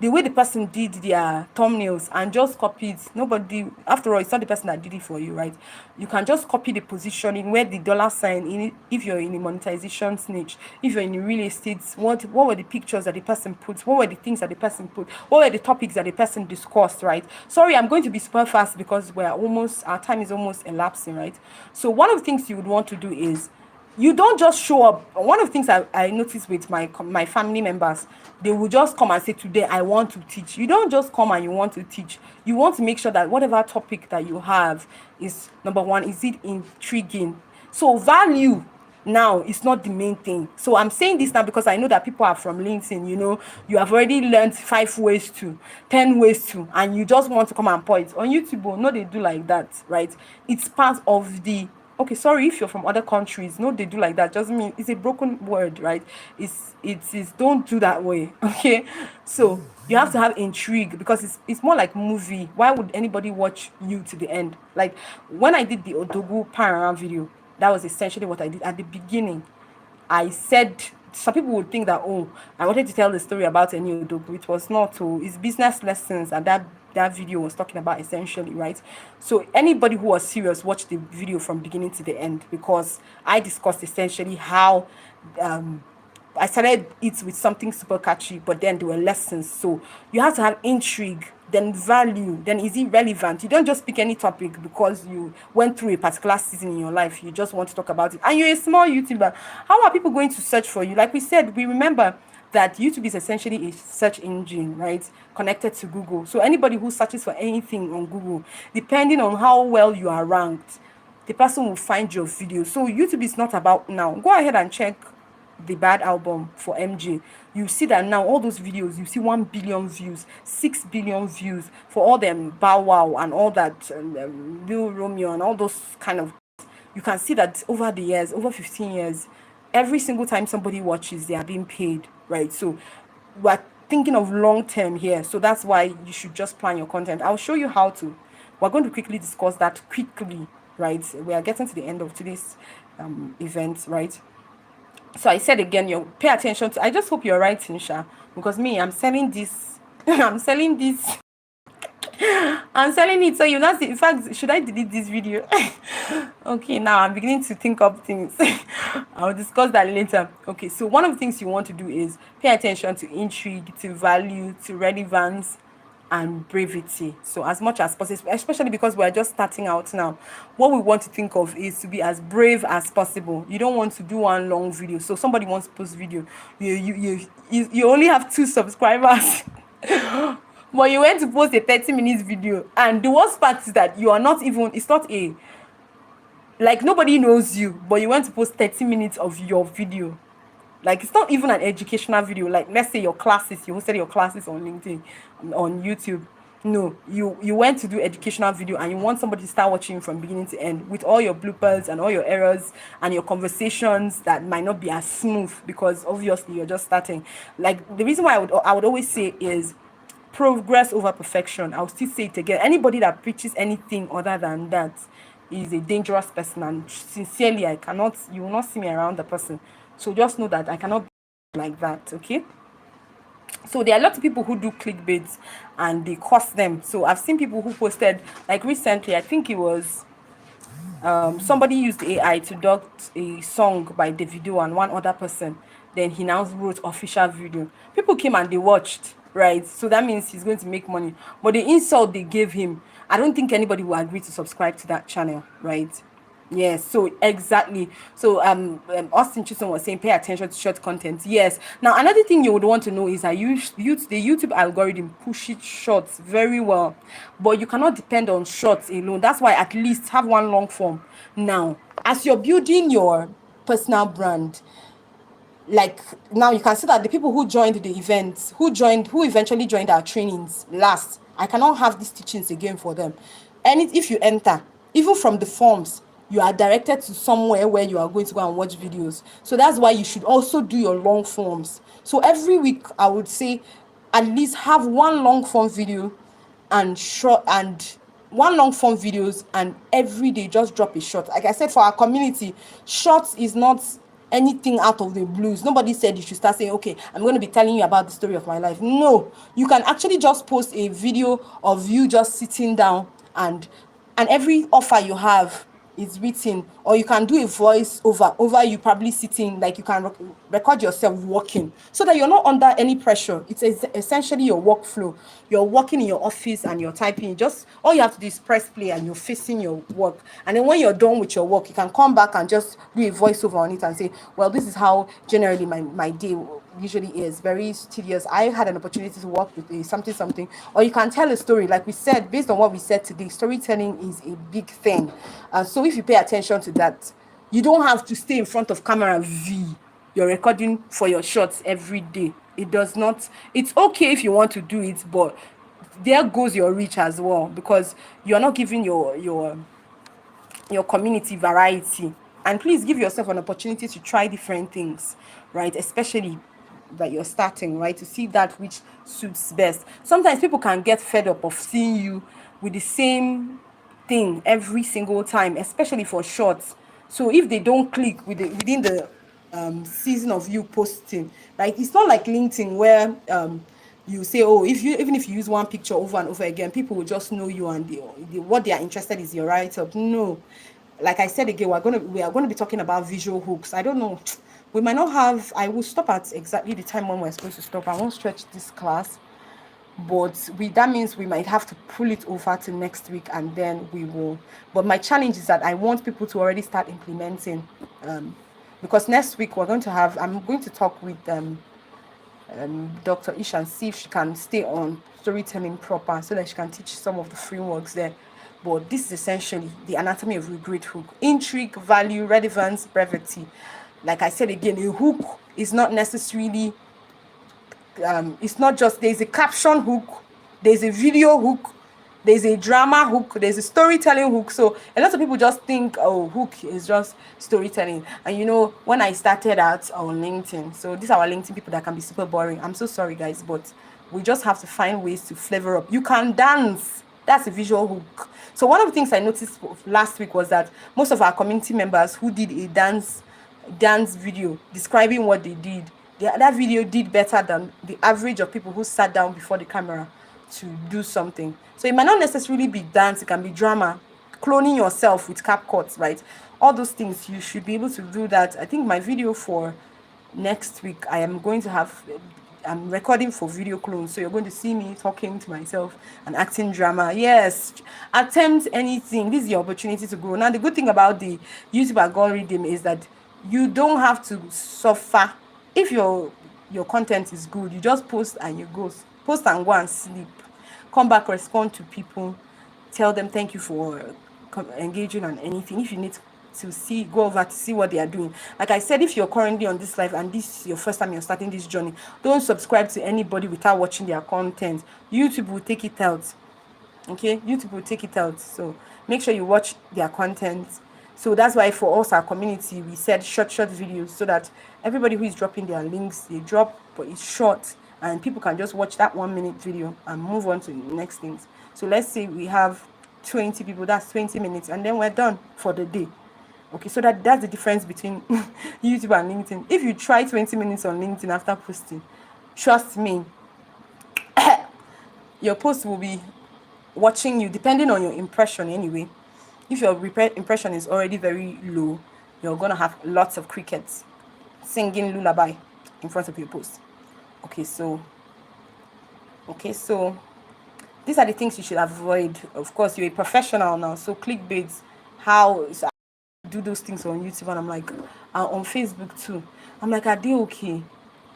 the way the person did their thumbnails and just copy it. Nobody, after all, it's not the person that did it for you, right? You can just copy the positioning, where the dollar sign in it, if you're in a monetization niche, if you're in real estate, what were the pictures that the person put, what were the things that the person put, what were the topics that the person discussed, right? Sorry, I'm going to be super fast because our time is almost elapsing, right? So one of the things you would want to do is, you don't just show up. One of the things I noticed with my family members, they will just come and say, today I want to teach. You don't just come and you want to teach. You want to make sure that whatever topic that you have is, number one, is it intriguing? So value now is not the main thing. So I'm saying this now because I know that people are from LinkedIn, you have already learned 5 ways to, 10 ways to, and you just want to come and point. On YouTube, no, they do like that, right? It's part of the, okay, sorry if you're from other countries, no, they do like that. Doesn't mean it's a broken word, right? It is, don't do that way. Okay, so you have to have intrigue, because it's more like movie. Why would anybody watch you to the end? Like when I did the Odogu panorama video, that was essentially what I did at the beginning. I said, some people would think that, oh, I wanted to tell the story about a new Odogu. It was not. Oh, it's business lessons, and that video was talking about essentially, right? So anybody who was serious, watch the video from beginning to the end, because I discussed essentially how I started it with something super catchy, but then there were lessons. So you have to have intrigue, then value, then is it relevant? You don't just pick any topic because you went through a particular season in your life. You just want to talk about it. And you're a small YouTuber. How are people going to search for you? Like we said, we remember that YouTube is essentially a search engine, right? Connected to Google. So anybody who searches for anything on Google, depending on how well you are ranked, the person will find your video. So YouTube is not about now. Go ahead and check the Bad album for MJ. You see that now all those videos, you see 1 billion views, 6 billion views for all them Bow Wow and all that, Bill Romeo and all those kind of. You can see that over the years, over 15 years, every single time somebody watches, they are being paid, right? So we're thinking of long term here. So that's why you should just plan your content. I'll show you how to. We're going to quickly discuss that quickly, right? We are getting to the end of today's event, right? So I said again, you pay attention to. I just hope you're right, Tinsha, because me, I'm selling this. I'm selling this. I'm selling it, so you not see. In fact, should I delete this video? Okay, now I'm beginning to think of things. I'll discuss that later. Okay, so one of the things you want to do is pay attention to intrigue, to value, to relevance, and brevity. So as much as possible, especially because we're just starting out now, what we want to think of is to be as brave as possible. You don't want to do one long video. So somebody wants to post video, you only have 2 subscribers. But you went to post a 30 minutes video, and the worst part is that you are not even, it's not a, like, nobody knows you, but you went to post 30 minutes of your video. Like, it's not even an educational video. Like, let's say your classes, you hosted your classes on LinkedIn, on YouTube. No, you went to do educational video, and you want somebody to start watching from beginning to end with all your bloopers and all your errors and your conversations that might not be as smooth, because obviously you're just starting. Like, the reason why I would always say is progress over perfection. I'll still say it again. Anybody that preaches anything other than that is a dangerous person, and sincerely, you will not see me around the person. So just know that I cannot be like that, okay? So there are a lot of people who do clickbait and they cost them. So I've seen people who posted, like recently, I think it was somebody used AI to duct a song by Davido and one other person. Then he now wrote official video. People came and they watched, right? So that means he's going to make money. But the insult they gave him, I don't think anybody will agree to subscribe to that channel, right? Yes, so exactly. So Austin Chisholm was saying pay attention to short content. Yes. Now another thing you would want to know is that the YouTube algorithm pushes shorts very well, but you cannot depend on shorts alone. That's why at least have one long form. Now, as you're building your personal brand, like now you can see that the people who joined the events, who eventually joined our trainings last, I cannot have these teachings again for them. And if you enter, even from the forms, you are directed to somewhere where you are going to go and watch videos. So that's why you should also do your long forms. So every week, I would say at least have one long form video and short and one long form videos, and every day just drop a short. Like I said, for our community, shorts is not anything out of the blues. Nobody said you should start saying, okay, I'm going to be telling you about the story of my life. No, you can actually just post a video of you just sitting down, and every offer you have is written, or you can do a voice over you probably sitting, like you can record yourself working, so that you're not under any pressure. It's essentially your workflow. You're working in your office and you're typing. Just all you have to do is press play and you're facing your work, and then when you're done with your work, you can come back and just do a voiceover on it and say, well, this is how generally my day usually is. Very tedious. I had an opportunity to work with a something, or you can tell a story. Like we said, based on what we said today, storytelling is a big thing. So if you pay attention to that, you don't have to stay in front of camera you're recording for your shots every day. It does not. It's okay if you want to do it, but there goes your reach as well, because you're not giving your community variety. And please give yourself an opportunity to try different things, right? Especially that you're starting, right? To see that which suits best. Sometimes people can get fed up of seeing you with the same thing every single time, especially for shorts. So if they don't click within the season of you posting, right? It's not like LinkedIn where you say, oh, even if you use one picture over and over again, people will just know you, and what they are interested is your write-up. No, like I said again, we are gonna be talking about visual hooks. I don't know, we might not have. I will stop at exactly the time when we're supposed to stop. I won't stretch this class, but that means we might have to pull it over to next week, and then we will. But my challenge is that I want people to already start implementing, because next week I'm going to talk with Dr. Ish and see if she can stay on storytelling proper, so that she can teach some of the frameworks there. But this is essentially the anatomy of a great hook: intrigue, value, relevance, brevity. Like I said again, a hook is not necessarily it's not just, there's a caption hook, there's a video hook, there's a drama hook, there's a storytelling hook. So a lot of people just think, oh, hook is just storytelling. And when I started out on LinkedIn, so these are our LinkedIn people that can be super boring. I'm so sorry, guys, but we just have to find ways to flavor up. You can dance. That's a visual hook. So one of the things I noticed last week was that most of our community members who did a dance video describing what they did, that video did better than the average of people who sat down before the camera to do something. So it might not necessarily be dance, it can be drama, cloning yourself with CapCut, right? All those things, you should be able to do that. I think my video for next week, I'm recording for video clones, so you're going to see me talking to myself and acting drama. Yes, attempt anything. This is your opportunity to grow. Now, the good thing about the YouTube algorithm is that you don't have to suffer. If your content is good, you just post and you go and sleep, come back, respond to people, tell them thank you for engaging on anything. If you need to go over to see what they are doing. Like I said, if you're currently on this live and this is your first time you're starting this journey, don't subscribe to anybody without watching their content. YouTube will take it out. Okay, YouTube will take it out. So make sure you watch their content. So that's why for us, our community, we said short videos, so that everybody who is dropping their links, they drop, but it's short, and people can just watch that 1 minute video and move on to the next things. So let's say we have 20 people, that's 20 minutes, and then we're done for the day. Okay, so that's the difference between YouTube and LinkedIn. If you try 20 minutes on LinkedIn after posting, trust me, your post will be watching you, depending on your impression anyway. If your impression is already very low, you're going to have lots of crickets singing lullaby in front of your post. Okay, so these are the things you should avoid. Of course, you're a professional now, so clickbait, how do those things on YouTube, and I'm like, on Facebook too. I'm like, are they okay?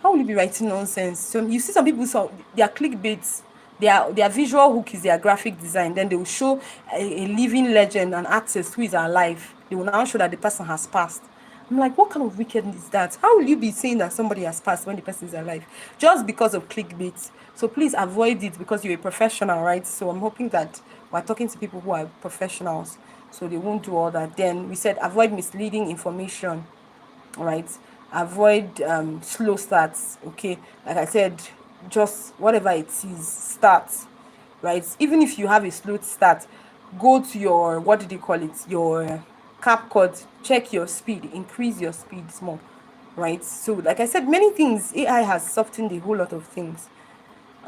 How will you be writing nonsense? So you see some people, their clickbaits, their visual hook is their graphic design. Then they will show a living legend, an artist who is alive. They will now show that the person has passed. I'm like, what kind of wickedness is that? How will you be saying that somebody has passed when the person is alive? Just because of clickbait. So please avoid it, because you're a professional, right? So I'm hoping that we're talking to people who are professionals, so they won't do all that. Then we said avoid misleading information, right? Avoid slow starts. Okay, like I said, just whatever it is, start, right? Even if you have a slow start, go to your, what do they call it, your CapCut, check your speed, increase your speed small, right? So like I said, many things, AI has softened a whole lot of things.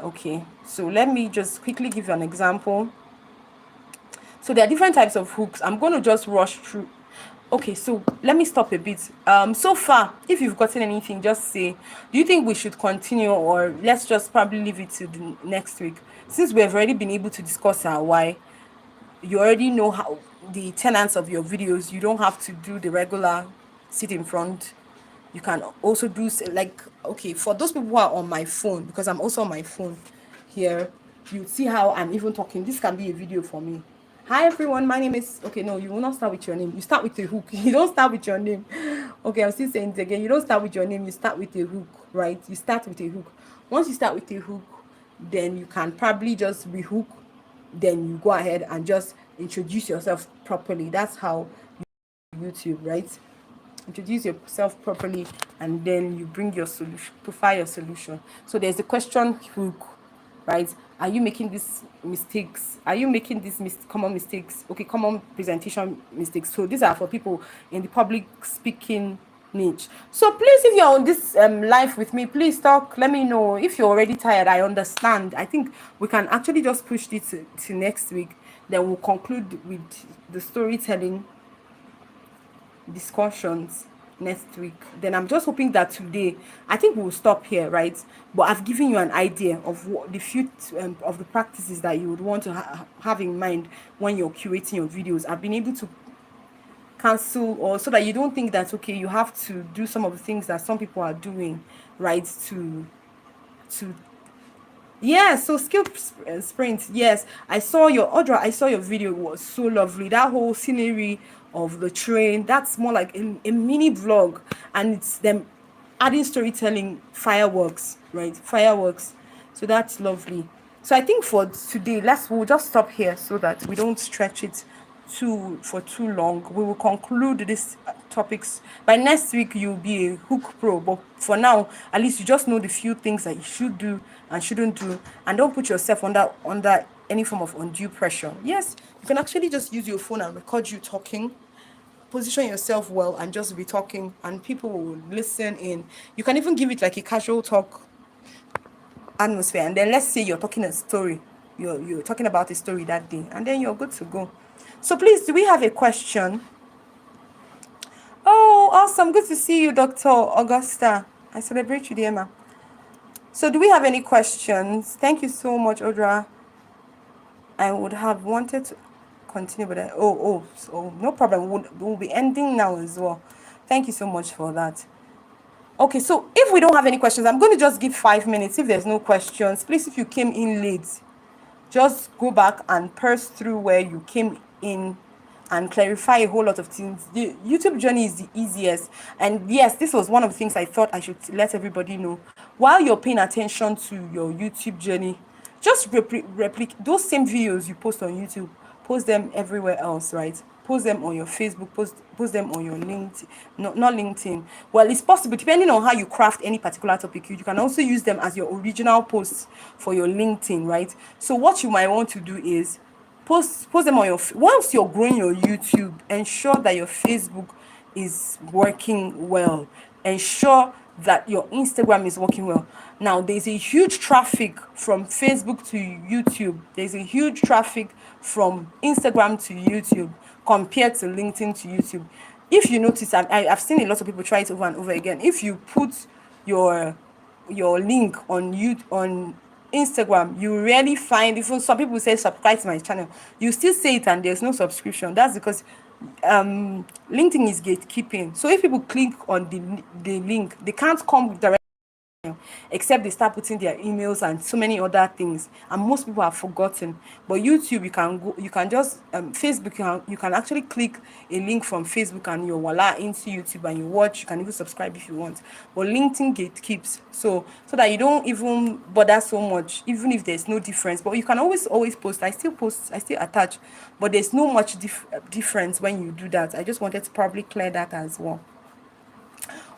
Okay, so let me just quickly give you an example. So there are different types of hooks. I'm going to just rush through. Okay, so let me stop a bit. So far, if you've gotten anything, just say, do you think we should continue, or let's just probably leave it to the next week? Since we have already been able to discuss our why, you already know how the tenets of your videos. You don't have to do the regular sit in front. You can also do like, okay, for those people who are on my phone, because I'm also on my phone here, you see how I'm even talking. This can be a video for me. Hi everyone, my name is, okay, no, you will not start with your name. You start with a hook. You don't start with your name. Okay, I'm still saying it again. You don't start with your name. You start with a hook, right? You start with a hook. Once you start with a hook, then you can probably just rehook, then you go ahead and just introduce yourself properly. That's how YouTube, right? Introduce yourself properly, and then you bring your solution, profile your solution. So there's a question hook, right? Are you making these mistakes? Are you making these common mistakes? Okay, common presentation mistakes. So these are for people in the public speaking niche. So please, if you're on this live with me, please talk. Let me know. If you're already tired, I understand. I think we can actually just push this to next week. Then we'll conclude with the storytelling discussions next week. Then I'm just hoping that today, I think we'll stop here, right? But I've given you an idea of what the few of the practices that you would want to have in mind when you're curating your videos. I've been able to cancel, or so that you don't think that, okay, you have to do some of the things that some people are doing, right? To Yeah, so skill sprint. Yes, I saw your Audra. I saw your video. It was so lovely. That whole scenery of the train. That's more like a mini vlog, and it's them adding storytelling, fireworks, right? Fireworks. So that's lovely. So I think for today, we'll just stop here so that we don't stretch it too long. We will conclude this topics by next week. You'll be a hook pro, but for now, at least you just know the few things that you should do and shouldn't do, and don't put yourself under any form of undue pressure. Yes, you can actually just use your phone and record you talking. Position yourself well and just be talking, and people will listen in. You can even give it like a casual talk atmosphere, and then let's say you're talking a story, you're talking about a story that day, and then you're good to go. So please, do we have a question? Oh, awesome. Good to see you, Dr. Augusta. I celebrate you, dear ma. So do we have any questions? Thank you so much, Audra. I would have wanted to continue, but so no problem. We'll be ending now as well. Thank you so much for that. Okay, so if we don't have any questions, I'm going to just give 5 minutes. If there's no questions, please, if you came in late, just go back and purse through where you came in and clarify a whole lot of things. The YouTube journey is the easiest. And yes, this was one of the things I thought I should let everybody know. While you're paying attention to your YouTube journey, just replicate those same videos you post on YouTube, post them everywhere else, right? Post them on your Facebook, post them on your LinkedIn, not LinkedIn. Well, it's possible, depending on how you craft any particular topic, you can also use them as your original posts for your LinkedIn, right? So what you might want to do is post them on your, once you're growing your YouTube, ensure that your Facebook is working well. Ensure that your Instagram is working well. Now, there's a huge traffic from Facebook to YouTube. There's a huge traffic from Instagram to YouTube compared to LinkedIn to YouTube. If you notice, I've seen a lot of people try it over and over again. If you put your link on Instagram, you rarely find, even some people say subscribe to my channel, you still say it and there's no subscription. That's because LinkedIn is gatekeeping. So if people click on the link, they can't come directly, except they start putting their emails and so many other things, and most people have forgotten. But YouTube, you can just Facebook, you can actually click a link from Facebook and you're voila into YouTube, and you watch. You can even subscribe if you want. But LinkedIn gatekeeps, so that you don't even bother so much, even if there's no difference. But you can always post. I still attach, but there's no much difference when you do that. I just wanted to probably clear that as well.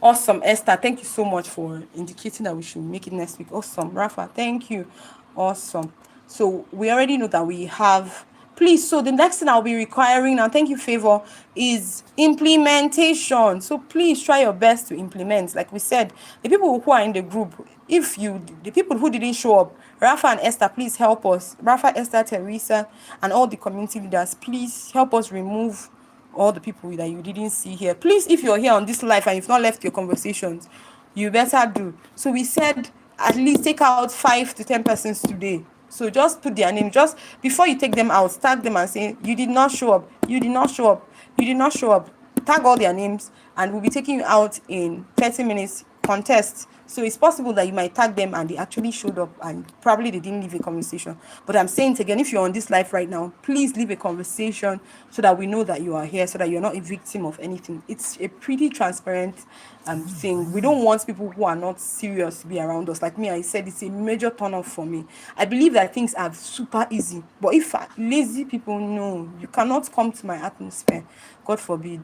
Awesome, Esther. Thank you so much for indicating that we should make it next week. Awesome, Rafa. Thank you. Awesome. So we already know that we have Please, so the next thing I'll be requiring now, thank you, Favor, is implementation. So please try your best to implement. Like we said, the people who are in the group, the people who didn't show up, Rafa and Esther, please help us. Rafa, Esther, Teresa, and all the community leaders, please help us remove all the people that you didn't see here. Please, if you're here on this live and you've not left your conversations, you better do. So we said at least take out 5 to 10 persons today. So just put their name. Just before you take them out, tag them and say, you did not show up. You did not show up. You did not show up. Tag all their names and we'll be taking you out in 30 minutes contest. So it's possible that you might tag them and they actually showed up and probably they didn't leave a conversation. But I'm saying it again, if you're on this live right now, please leave a conversation so that we know that you are here, so that you're not a victim of anything. It's a pretty transparent thing. We don't want people who are not serious to be around us. Like me, I said, it's a major turn off for me. I believe that things are super easy. But if lazy people know, you cannot come to my atmosphere, God forbid,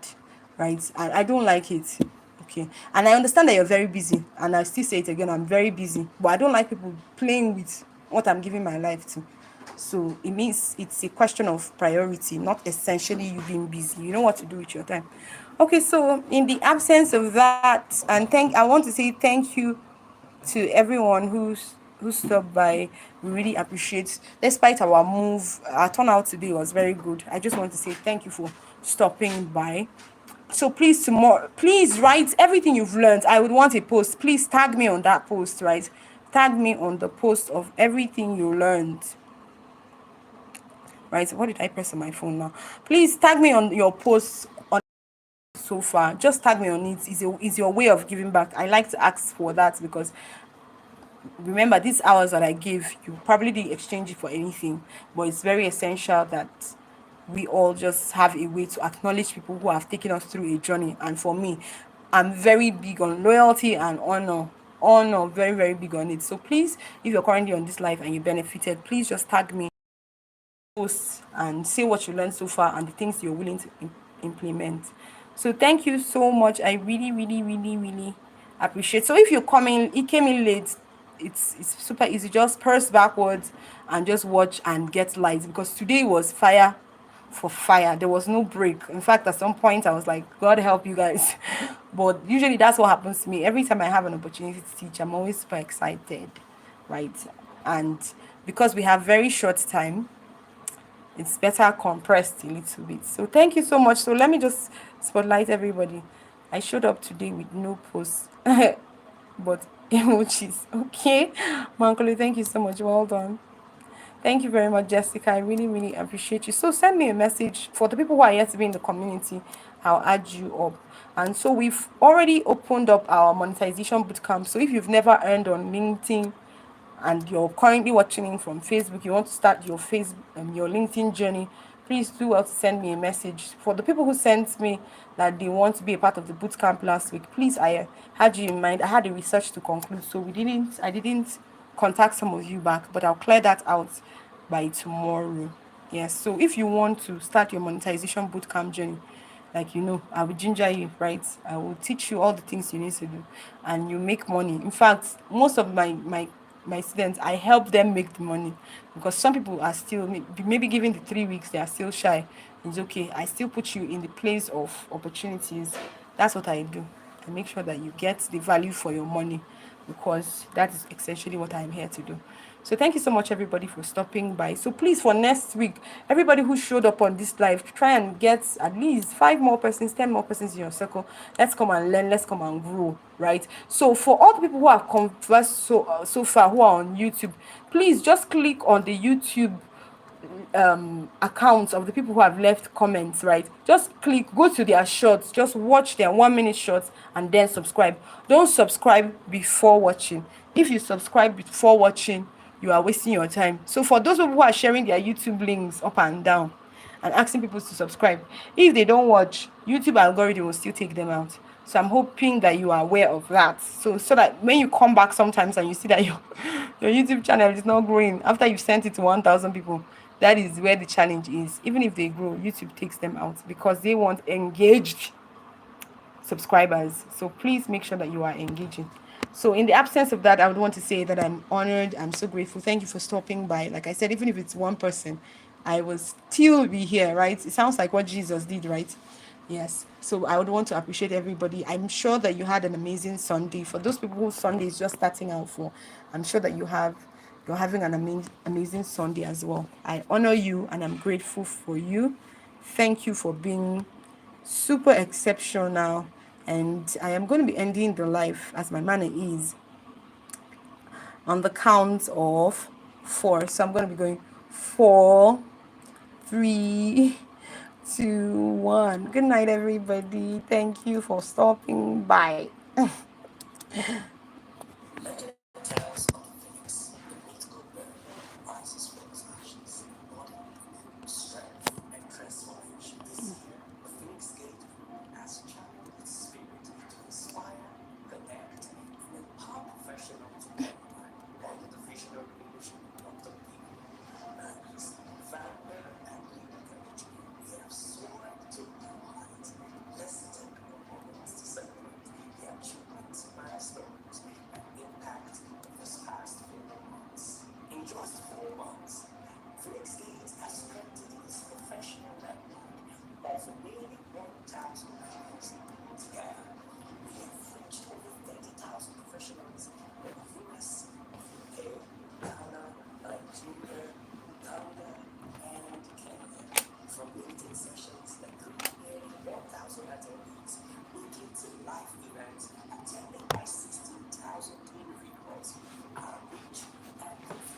right? And I don't like it. Okay, and I understand that you're very busy, and I still say it again, I'm very busy, but I don't like people playing with what I'm giving my life to. So it means it's a question of priority, not essentially you being busy. You know what to do with your time. Okay, so in the absence of that, and I want to say thank you to everyone who stopped by. We really appreciate, despite our move, our turnout today was very good. I just want to say thank you for stopping by. So please, tomorrow, please write everything you've learned. I would want a post. Please tag me on that post, right? Tag me on the post of everything you learned. Right? What did I press on my phone now? Please tag me on your posts on so far. Just tag me on it. Is your way of giving back. I like to ask for that because remember, these hours that I give, you probably didn't exchange it for anything, but it's very essential that we all just have a way to acknowledge people who have taken us through a journey. And for me, I'm very big on loyalty and honor, very, very big on it. So please, if you're currently on this live and you benefited, please just tag me, post, and say what you learned so far and the things you're willing to implement. So thank you so much. I really, really, really, really appreciate. So if you came in late, it's super easy. Just press backwards and just watch and get light, because today was fire for fire. There was no break. In fact, at some point I was like, God help you guys. But usually that's what happens to me. Every time I have an opportunity to teach, I'm always super excited, right? And because we have very short time, it's better compressed a little bit. So thank you so much. So let me just spotlight everybody. I showed up today with no post, but emojis. Okay, Mankole, thank you so much. Well done. Thank you very much, Jessica. I really, really appreciate you. So send me a message. For the people who are yet to be in the community, I'll add you up. And so we've already opened up our monetization bootcamp. So if you've never earned on LinkedIn and you're currently watching from Facebook, you want to start your your LinkedIn journey, please do well to send me a message. For the people who sent me that they want to be a part of the bootcamp last week, please, I had you in mind. I had a research to conclude, so I didn't contact some of you back, but I'll clear that out by tomorrow. Yes, so if you want to start your monetization bootcamp journey, like, I will ginger you, right? I will teach you all the things you need to do, and you make money. In fact, most of my students, I help them make the money, because some people are still, maybe given the 3 weeks, they are still shy. It's okay. I still put you in the place of opportunities. That's what I do. I make sure that you get the value for your money, because that is essentially what I'm here to do. So thank you so much, everybody, for stopping by. So please, for next week, everybody who showed up on this live, try and get at least 5 more persons, 10 more persons in your circle. Let's come and learn. Let's come and grow, right? So for all the people who have conversed so far, who are on YouTube, please just click on the YouTube accounts of the people who have left comments, right? Just go to their shorts, just watch their 1-minute shorts and then subscribe. Don't subscribe before watching. If you subscribe before watching, you are wasting your time. So for those people who are sharing their YouTube links up and down and asking people to subscribe, if they don't watch, YouTube algorithm will still take them out. So I'm hoping that you are aware of that. So that when you come back sometimes and you see that your YouTube channel is not growing after you've sent it to 1,000 people, that is where the challenge is. Even if they grow, YouTube takes them out because they want engaged subscribers. So please make sure that you are engaging. So in the absence of that, I would want to say that I'm honored. I'm so grateful. Thank you for stopping by. Like I said, even if it's one person, I will still be here, right? It sounds like what Jesus did, right? Yes. So I would want to appreciate everybody. I'm sure that you had an amazing Sunday. For those people whose Sunday is just starting out for, I'm sure that you're having an amazing Sunday as well. I honor you and I'm grateful for you. Thank you for being super exceptional. And I am going to be ending the live as my manner is on the count of 4. So I'm going to be going 4, 3, 2, 1. Good night, everybody. Thank you for stopping by.